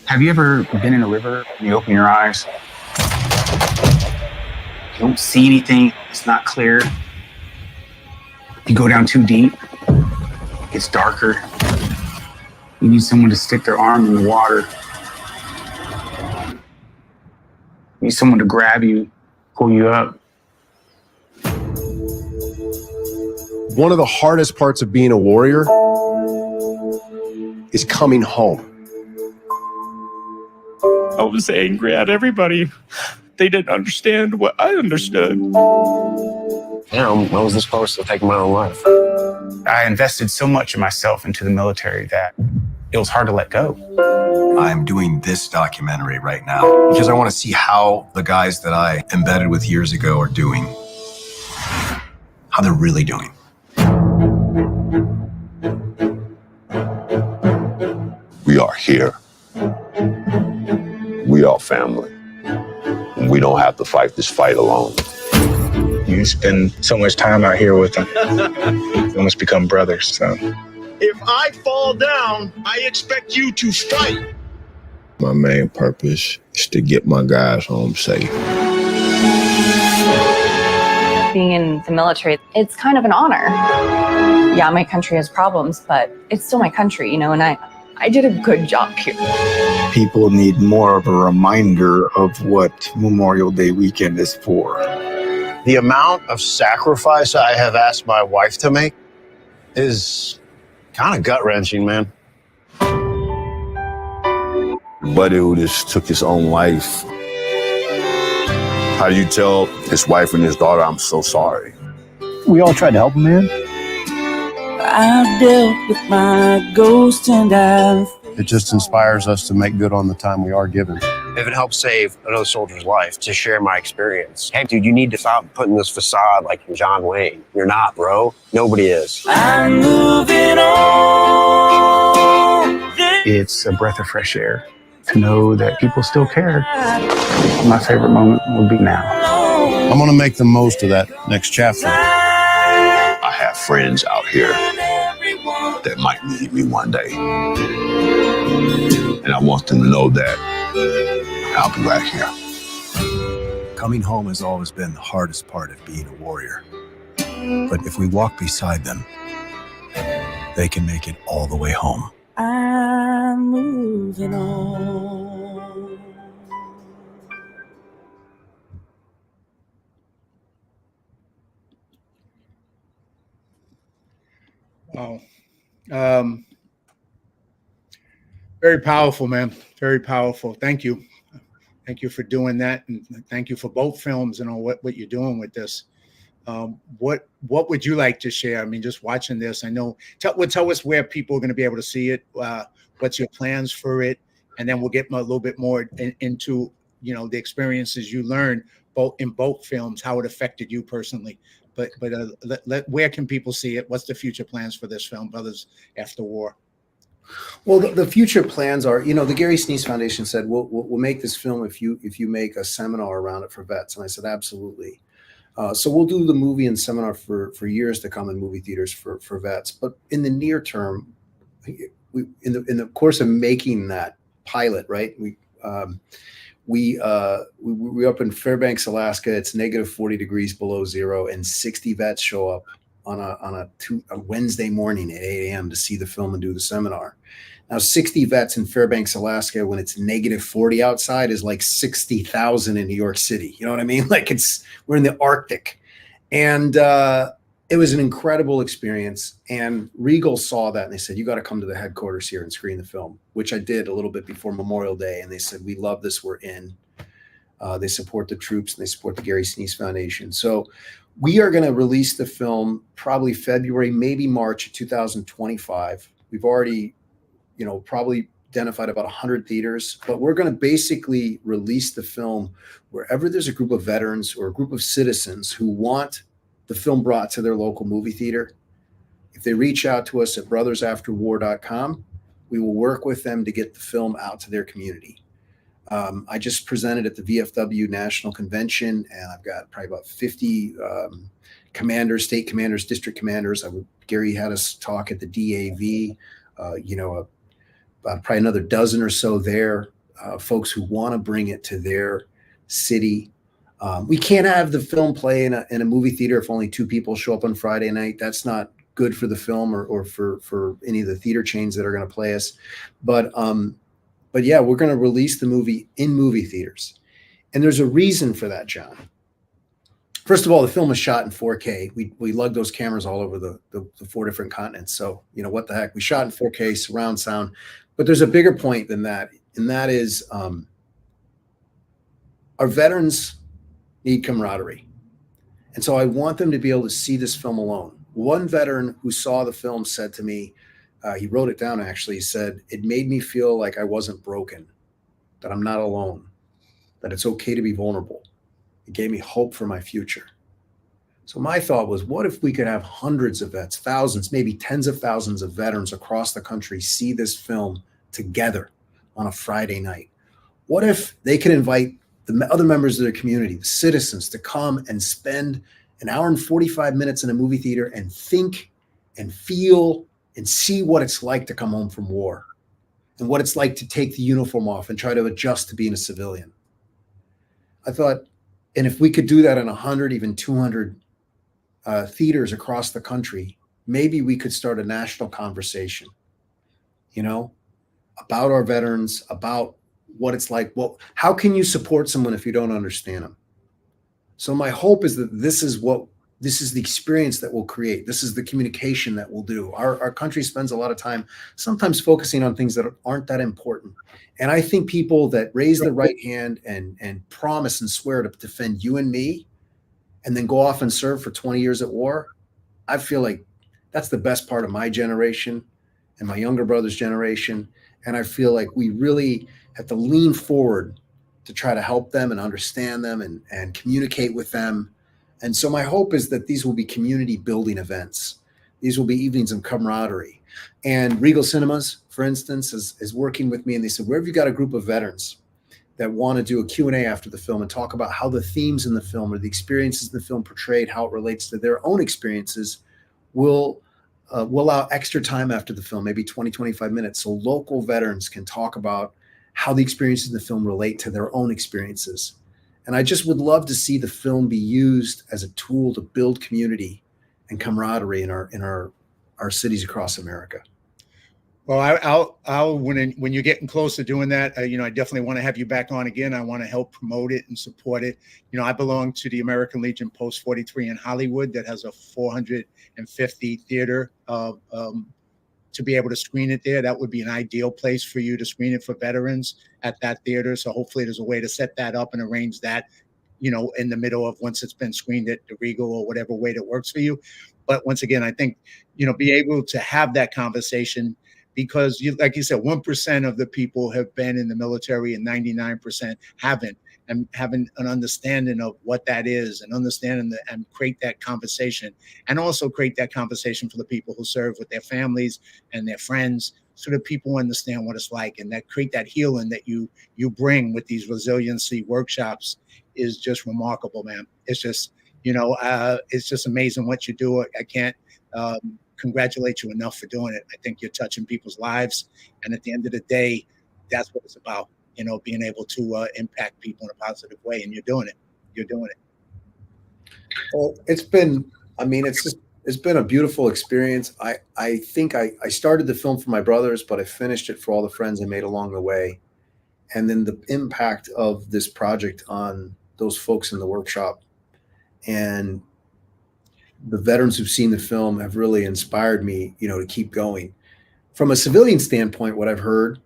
Have you ever been in a river and you open your eyes? You don't see anything, it's not clear. You go down too deep, it gets darker. You need someone to stick their arm in the water. You need someone to grab you, pull you up. One of the hardest parts of being a warrior is coming home. I was angry at everybody. They didn't understand what I understood. Damn, I was this close to taking my own life. I invested so much of myself into the military that it was hard to let go. I'm doing this documentary right now because I want to see how the guys that I embedded with years ago are doing, how they're really doing. We are here. We are family. We don't have to fight this fight alone. You spend so much time out here with them. You almost become brothers, so. If I fall down, I expect you to fight. My main purpose is to get my guys home safe. Being in the military, it's kind of an honor. Yeah, my country has problems, but it's still my country, you know, and I did a good job here. People need more of a reminder of what Memorial Day weekend is for. The amount of sacrifice I have asked my wife to make is kind of gut-wrenching, man. Buddy who just took his own life. How do you tell his wife and his daughter, I'm so sorry? We all tried to help him, man. I've dealt with my ghost and It just inspires us to make good on the time we are given. If it helps save another soldier's life, to share my experience. Hey, dude, you need to stop putting this facade like you're John Wayne. You're not, bro. Nobody is. I'm moving on. It's a breath of fresh air to know that people still care. My favorite moment would be now. I'm going to make the most of that next chapter. I have friends out here that might need me one day. And I want them to know that I'll be right here. Coming home has always been the hardest part of being a warrior. But if we walk beside them, they can make it all the way home. I'm moving on. Wow. Very powerful, man. Very powerful. Thank you. Thank you for doing that. And thank you for both films and all what you're doing with this. What would you like to share? I mean, just watching this, I know, tell us where people are going to be able to see it. What's your plans for it? And then we'll get a little bit more into, the experiences you learned in both films, how it affected you personally. But where can people see it? What's the future plans for this film, Brothers After War? Well, the future plans are, the Gary Sinise Foundation said, we'll make this film if you make a seminar around it for vets. And I said, absolutely. So we'll do the movie and seminar for years to come in movie theaters for vets. But in the near term, in the course of making that pilot, right, we up in Fairbanks, Alaska. It's negative 40 degrees below zero, and 60 vets show up on a Wednesday morning at 8 a.m. to see the film and do the seminar. Now, 60 vets in Fairbanks, Alaska, when it's negative 40 outside, is like 60,000 in New York City. You know what I mean? Like we're in the Arctic, and it was an incredible experience. And Regal saw that, and they said, "You got to come to the headquarters here and screen the film," which I did a little bit before Memorial Day. And they said, "We love this. We're in." They support the troops and they support the Gary Sinise Foundation. So we are going to release the film probably February, maybe March of 2025. We've already, probably identified about 100 theaters, but we're going to basically release the film wherever there's a group of veterans or a group of citizens who want the film brought to their local movie theater. If they reach out to us at brothersafterwar.com, we will work with them to get the film out to their community. I just presented at the VFW National Convention, and I've got probably about 50 commanders, state commanders, district commanders. Gary had us talk at the DAV, probably another dozen or so there, folks who want to bring it to their city. We can't have the film play in a movie theater if only 2 people show up on Friday night. That's not good for the film or for any of the theater chains that are going to play us. But yeah, we're going to release the movie in movie theaters. And there's a reason for that, John. First of all, the film is shot in 4K. We lugged those cameras all over the 4 different continents. So, what the heck? We shot in 4K, surround sound. But there's a bigger point than that. And that is our veterans need camaraderie. And so I want them to be able to see this film alone. One veteran who saw the film said to me, he wrote it down actually, he said, "It made me feel like I wasn't broken, that I'm not alone, that it's okay to be vulnerable. It gave me hope for my future." So my thought was, what if we could have hundreds of vets, thousands, maybe tens of thousands of veterans across the country see this film together on a Friday night? What if they could invite the other members of their community, the citizens, to come and spend an hour and 45 minutes in a movie theater and think and feel and see what it's like to come home from war and what it's like to take the uniform off and try to adjust to being a civilian? I thought, and if we could do that in 100, even 200 theaters across the country, maybe we could start a national conversation, about our veterans, about what it's like. Well, how can you support someone if you don't understand them? So my hope is that this is the experience that we'll create. This is the communication that we'll do. Our country spends a lot of time sometimes focusing on things that aren't that important. And I think people that raise the right hand and promise and swear to defend you and me and then go off and serve for 20 years at war, I feel like that's the best part of my generation and my younger brother's generation. And I feel like we really have to lean forward to try to help them and understand them and communicate with them. And so my hope is that these will be community building events. These will be evenings of camaraderie. And Regal Cinemas, for instance, is working with me, and they said, wherever you got a group of veterans that want to do a Q&A after the film and talk about how the themes in the film or the experiences in the film portrayed, how it relates to their own experiences, we'll allow extra time after the film, maybe 20, 25 minutes, so local veterans can talk about how the experiences in the film relate to their own experiences. And I just would love to see the film be used as a tool to build community and camaraderie in our cities across America. Well, I'll when you're getting close to doing that, I definitely want to have you back on again. I want to help promote it and support it. I belong to the American Legion Post 43 in Hollywood that has a 450 theater. To be able to screen it there, that would be an ideal place for you to screen it for veterans at that theater. So hopefully there's a way to set that up and arrange that, in the middle of once it's been screened at the Regal or whatever way that works for you. But once again, I think, be able to have that conversation, because like you said, 1% of the people have been in the military and 99% haven't, and having an understanding of what that is and understanding that, and create that conversation, and also create that conversation for the people who serve with their families and their friends, so that people understand what it's like, and that create that healing that you bring with these resiliency workshops is just remarkable, man. It's just, it's just amazing what you do. I can't congratulate you enough for doing it. I think you're touching people's lives, and at the end of the day, that's what it's about. Being able to impact people in a positive way, and you're doing it. You're doing it. Well, it's been a beautiful experience. I think I started the film for my brothers, but I finished it for all the friends I made along the way. And then the impact of this project on those folks in the workshop and the veterans who've seen the film have really inspired me, to keep going. From a civilian standpoint, what I've heard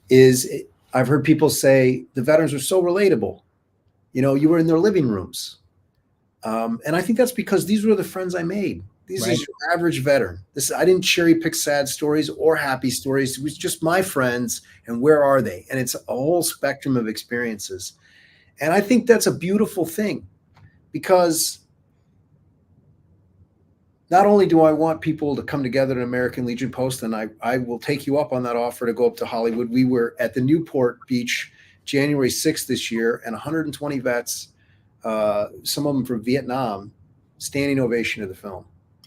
is I've heard people say the veterans are so relatable. You were in their living rooms. And I think that's because these were the friends I made. These are your average veteran. I didn't cherry pick sad stories or happy stories. It was just my friends, and where are they? And it's a whole spectrum of experiences. And I think that's a beautiful thing, because not only do I want people to come together at American Legion Post, and I will take you up on that offer to go up to Hollywood. We were at the Newport Beach January 6th this year, and 120 vets, some of them from Vietnam, standing ovation of the film.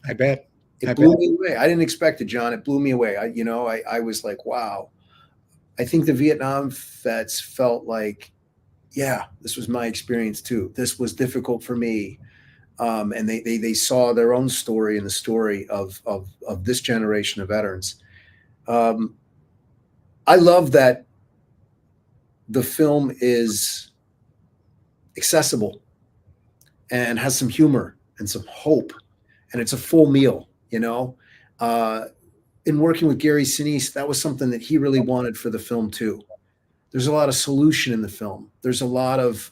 I bet. It blew me away. I didn't expect it, John. It blew me away. I was like, wow. I think the Vietnam vets felt like, yeah, this was my experience too. This was difficult for me. And they saw their own story and the story of this generation of veterans. I love that the film is accessible and has some humor and some hope, and it's a full meal. In working with Gary Sinise, that was something that he really wanted for the film too. There's a lot of solution in the film. There's a lot of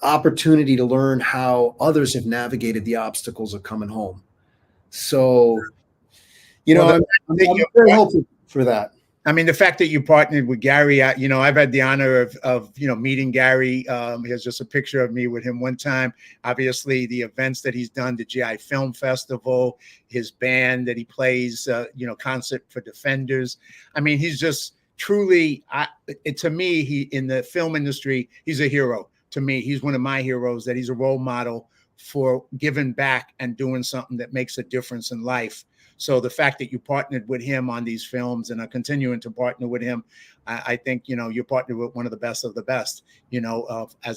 opportunity to learn how others have navigated the obstacles of coming home. So, I'm very hopeful for that. I mean, the fact that you partnered with Gary, I've had the honor of meeting Gary. Here's just a picture of me with him one time. Obviously, the events that he's done, the GI Film Festival, his band that he plays, concert for Defenders. I mean, he's just truly, to me, he in the film industry, he's a hero. To me, he's one of my heroes, that he's a role model for giving back and doing something that makes a difference in life. So the fact that you partnered with him on these films and are continuing to partner with him, I think, you're partnered with one of the best, as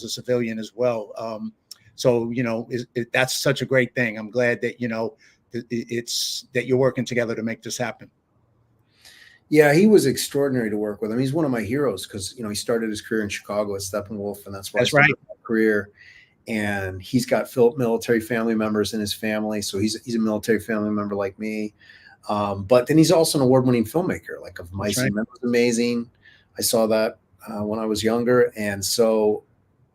a civilian as well. So, that's such a great thing. I'm glad that, it's that you're working together to make this happen. Yeah, he was extraordinary to work with. I mean, he's one of my heroes because, he started his career in Chicago at Steppenwolf, and that's where I started my career. And he's got military family members in his family. So he's a military family member like me. But then he's also an award-winning filmmaker. Like Of Mice and Men was amazing. I saw that when I was younger. And so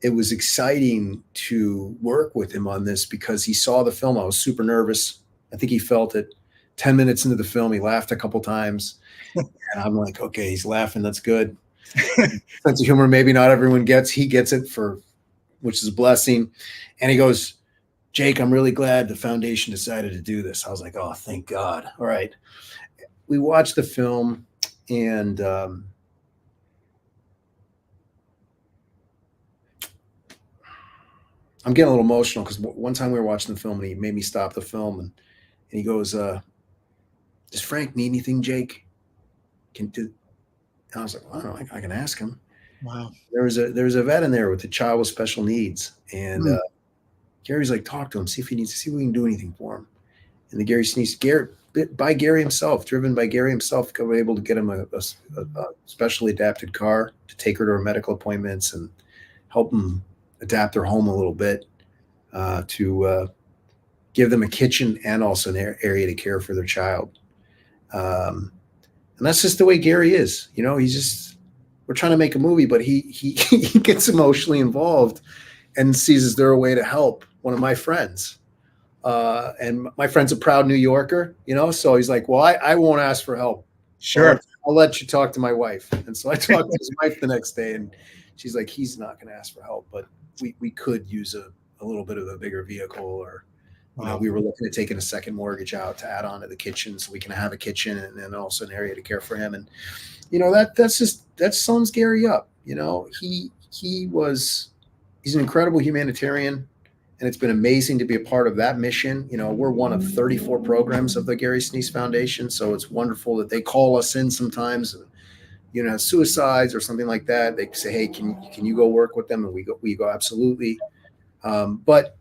it was exciting to work with him on this because he saw the film. I was super nervous. I think he felt it. 10 minutes into the film, he laughed a couple times. And I'm like, okay, he's laughing. That's good. Sense of humor maybe not everyone gets. He gets it, which is a blessing. And he goes, Jake, I'm really glad the foundation decided to do this. I was like, oh, thank God. All right. We watched the film, and I'm getting a little emotional because one time we were watching the film and he made me stop the film, and he goes, does Frank need anything, Jake? And I was like, well, I don't know, I can ask him. Wow. There was a vet in there with a child with special needs, and Gary's like, talk to him, see if he needs to see if we can do anything for him. And the Gary Sinise, by Gary himself, driven by Gary himself, we were able to get him a specially adapted car to take her to her medical appointments and help them adapt their home a little bit, to give them a kitchen and also an area to care for their child. And that's just the way Gary is. You know, he's just, we're trying to make a movie, but he gets emotionally involved and sees is there a way to help one of my friends. And my friend's a proud New Yorker, you know, so he's like, well, I won't ask for help. Sure. I'll let you talk to my wife. And so I talked to his wife the next day, and she's like, he's not going to ask for help, but we could use a little bit of a bigger vehicle, or, you know, we were looking at taking a second mortgage out to add on to the kitchen so we can have a kitchen and then also an area to care for him. And, you know, that sums Gary up. You know, he's an incredible humanitarian, and it's been amazing to be a part of that mission. You know, we're one of 34 programs of the Gary Sinise Foundation. So it's wonderful that they call us in sometimes, you know, suicides or something like that. They say, hey, can you go work with them? And we go, absolutely. But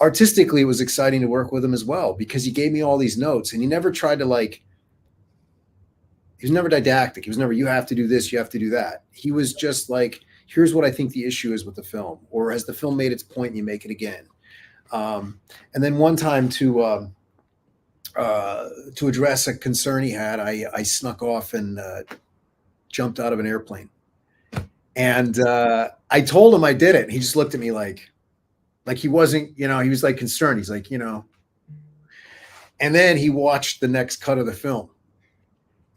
artistically, it was exciting to work with him as well, because he gave me all these notes, and he never tried to he was never didactic. He was never, you have to do this, you have to do that. He was just like, here's what I think the issue is with the film, or has the film made its point and you make it again. And then one time to address a concern he had, I snuck off and jumped out of an airplane. And I told him I did it. He just looked at me like he wasn't, you know, he was like concerned. He's like, you know, and then he watched the next cut of the film.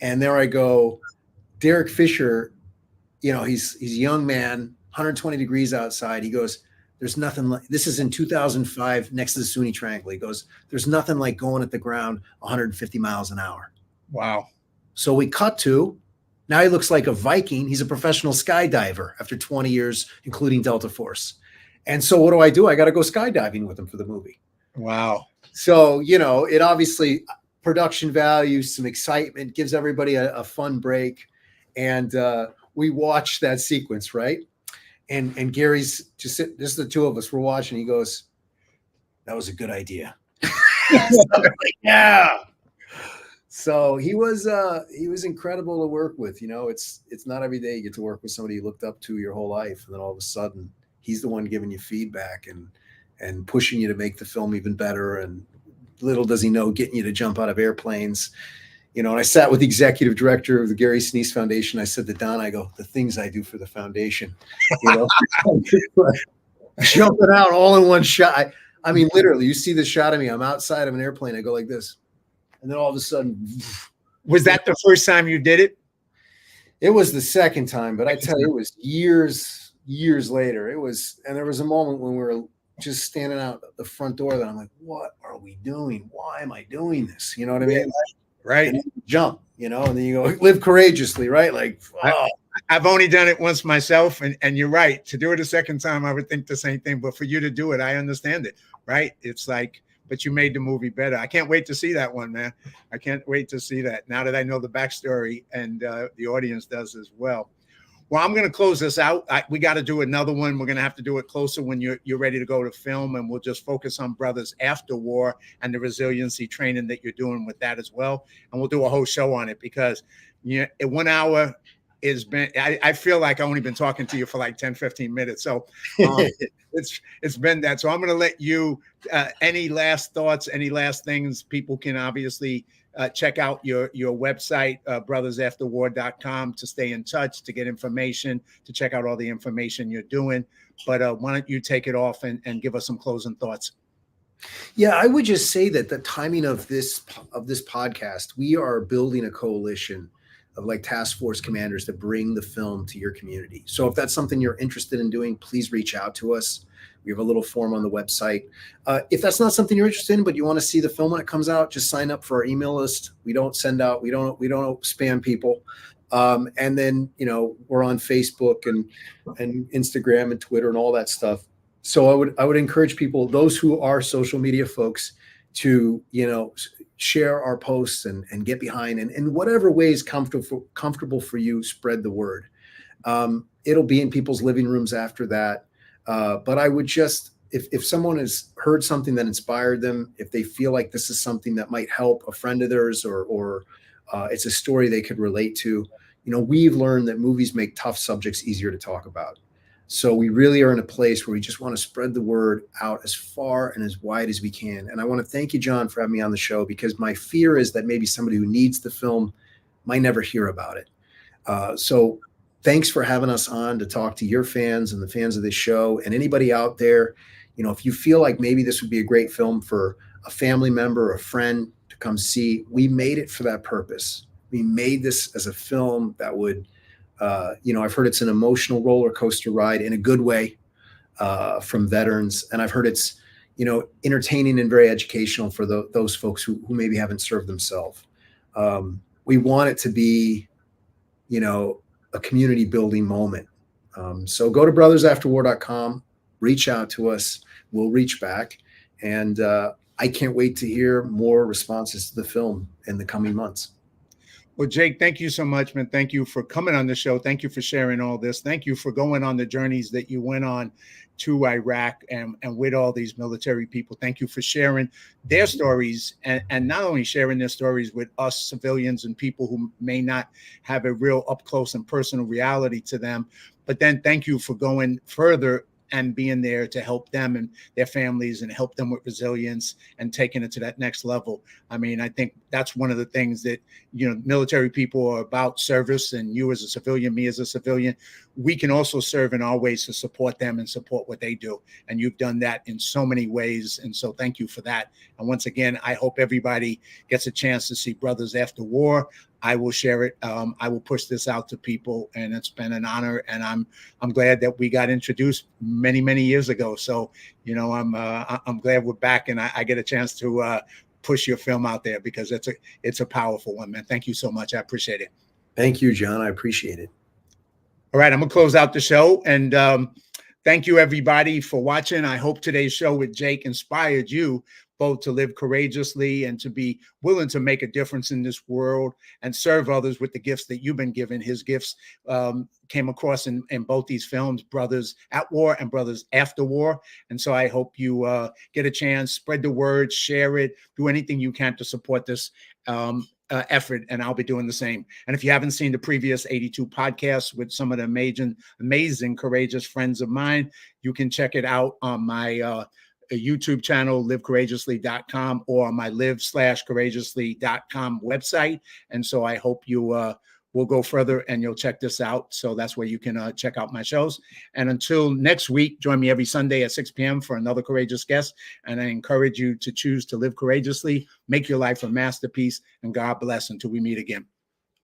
And there I go, Derek Fisher, you know, he's a young man, 120 degrees outside. He goes, there's nothing like, this is in 2005 next to the Sunni Triangle. He goes, there's nothing like going at the ground 150 miles an hour. Wow. So we cut to, now he looks like a Viking. He's a professional skydiver after 20 years, including Delta Force. And so what do? I got to go skydiving with him for the movie. Wow. So, you know, it obviously production value, some excitement, gives everybody a fun break. And we watched that sequence, right? And Gary's just sitting, just the two of us were watching. He goes, that was a good idea. Yeah. So he was incredible to work with. You know, it's not every day you get to work with somebody you looked up to your whole life, and then all of a sudden he's the one giving you feedback and pushing you to make the film even better. And little does he know, getting you to jump out of airplanes. You know, and I sat with the executive director of the Gary Sinise Foundation. I said to Don, I go, the things I do for the foundation, you know, jumping out all in one shot. I mean, literally, you see the shot of me. I'm outside of an airplane. I go like this. And then all of a sudden. Was that the first time you did it? It was the second time, but I tell you, it was years later. It was, and there was a moment when we were just standing out the front door that I'm like, what are we doing? Why am I doing this? You know what I mean? Right. And jump, you know, and then you go, live courageously, right? Like, oh. I've only done it once myself, and you're right. To do it a second time, I would think the same thing. But for you to do it, I understand it, right? It's like, but you made the movie better. I can't wait to see that one, man. I can't wait to see that now that I know the backstory, and the audience does as well. Well, I'm going to close this out. We got to do another one. We're going to have to do it closer when you're ready to go to film, and we'll just focus on brothers after war and the resiliency training that you're doing with that as well. And we'll do a whole show on it, because 1 hour has been, I feel like I've only been talking to you for like 10, 15 minutes. So it's been that. So I'm going to let you, any last thoughts, any last things? People can obviously check out your website, brothersafterwar.com, to stay in touch, to get information, to check out all the information you're doing. But why don't you take it off and give us some closing thoughts? Yeah, I would just say that the timing of this podcast, we are building a coalition of like task force commanders to bring the film to your community. So if that's something you're interested in doing, please reach out to us. We have a little form on the website. If that's not something you're interested in, but you want to see the film when it comes out, just sign up for our email list. We don't spam people. And then, you know, we're on Facebook and Instagram and Twitter and all that stuff. So I would encourage people, those who are social media folks, to, you know, share our posts and get behind, and in whatever way is comfortable for you, spread the word. It'll be in people's living rooms after that. But I would just, if someone has heard something that inspired them, if they feel like this is something that might help a friend of theirs, or it's a story they could relate to, we've learned that movies make tough subjects easier to talk about. So we really are in a place where we just want to spread the word out as far and as wide as we can. And I want to thank you, John, for having me on the show, because my fear is that maybe somebody who needs the film might never hear about it. So thanks for having us on to talk to your fans and the fans of this show, and anybody out there. If you feel like maybe this would be a great film for a family member or a friend to come see, we made it for that purpose. We made this as a film that would, I've heard it's an emotional roller coaster ride in a good way from veterans. And I've heard it's, entertaining and very educational for those folks who maybe haven't served themselves. We want it to be, a community building moment. So go to brothersafterwar.com, reach out to us. We'll reach back. And I can't wait to hear more responses to the film in the coming months. Well, Jake, thank you so much, man. Thank you for coming on the show. Thank you for sharing all this. Thank you for going on the journeys that you went on to Iraq and with all these military people. Thank you for sharing their stories, and not only sharing their stories with us civilians and people who may not have a real up close and personal reality to them, but then thank you for going further and being there to help them and their families and help them with resilience and taking it to that next level. I mean, I think that's one of the things that, military people are about, service, and you as a civilian, me as a civilian, we can also serve in our ways to support them and support what they do. And you've done that in so many ways. And so thank you for that. And once again, I hope everybody gets a chance to see Brothers After War. I will share it. I will push this out to people, and it's been an honor. And I'm glad that we got introduced many, many years ago. So, I'm glad we're back, and I get a chance to push your film out there, because it's a powerful one, man. Thank you so much. I appreciate it. Thank you, John. I appreciate it. All right, I'm gonna close out the show, and thank you everybody for watching. I hope today's show with Jake inspired you both to live courageously and to be willing to make a difference in this world and serve others with the gifts that you've been given. His gifts came across in both these films, Brothers at War and Brothers After War. And so I hope you get a chance, spread the word, share it, do anything you can to support this effort, and I'll be doing the same. And if you haven't seen the previous 82 podcasts with some of the amazing, courageous friends of mine, you can check it out on my YouTube channel, livecourageously.com, or on my live/courageously.com website. And so I hope you will go further and you'll check this out. So that's where you can check out my shows. And until next week, join me every Sunday at 6 p.m. for another courageous guest. And I encourage you to choose to live courageously, make your life a masterpiece, and God bless until we meet again.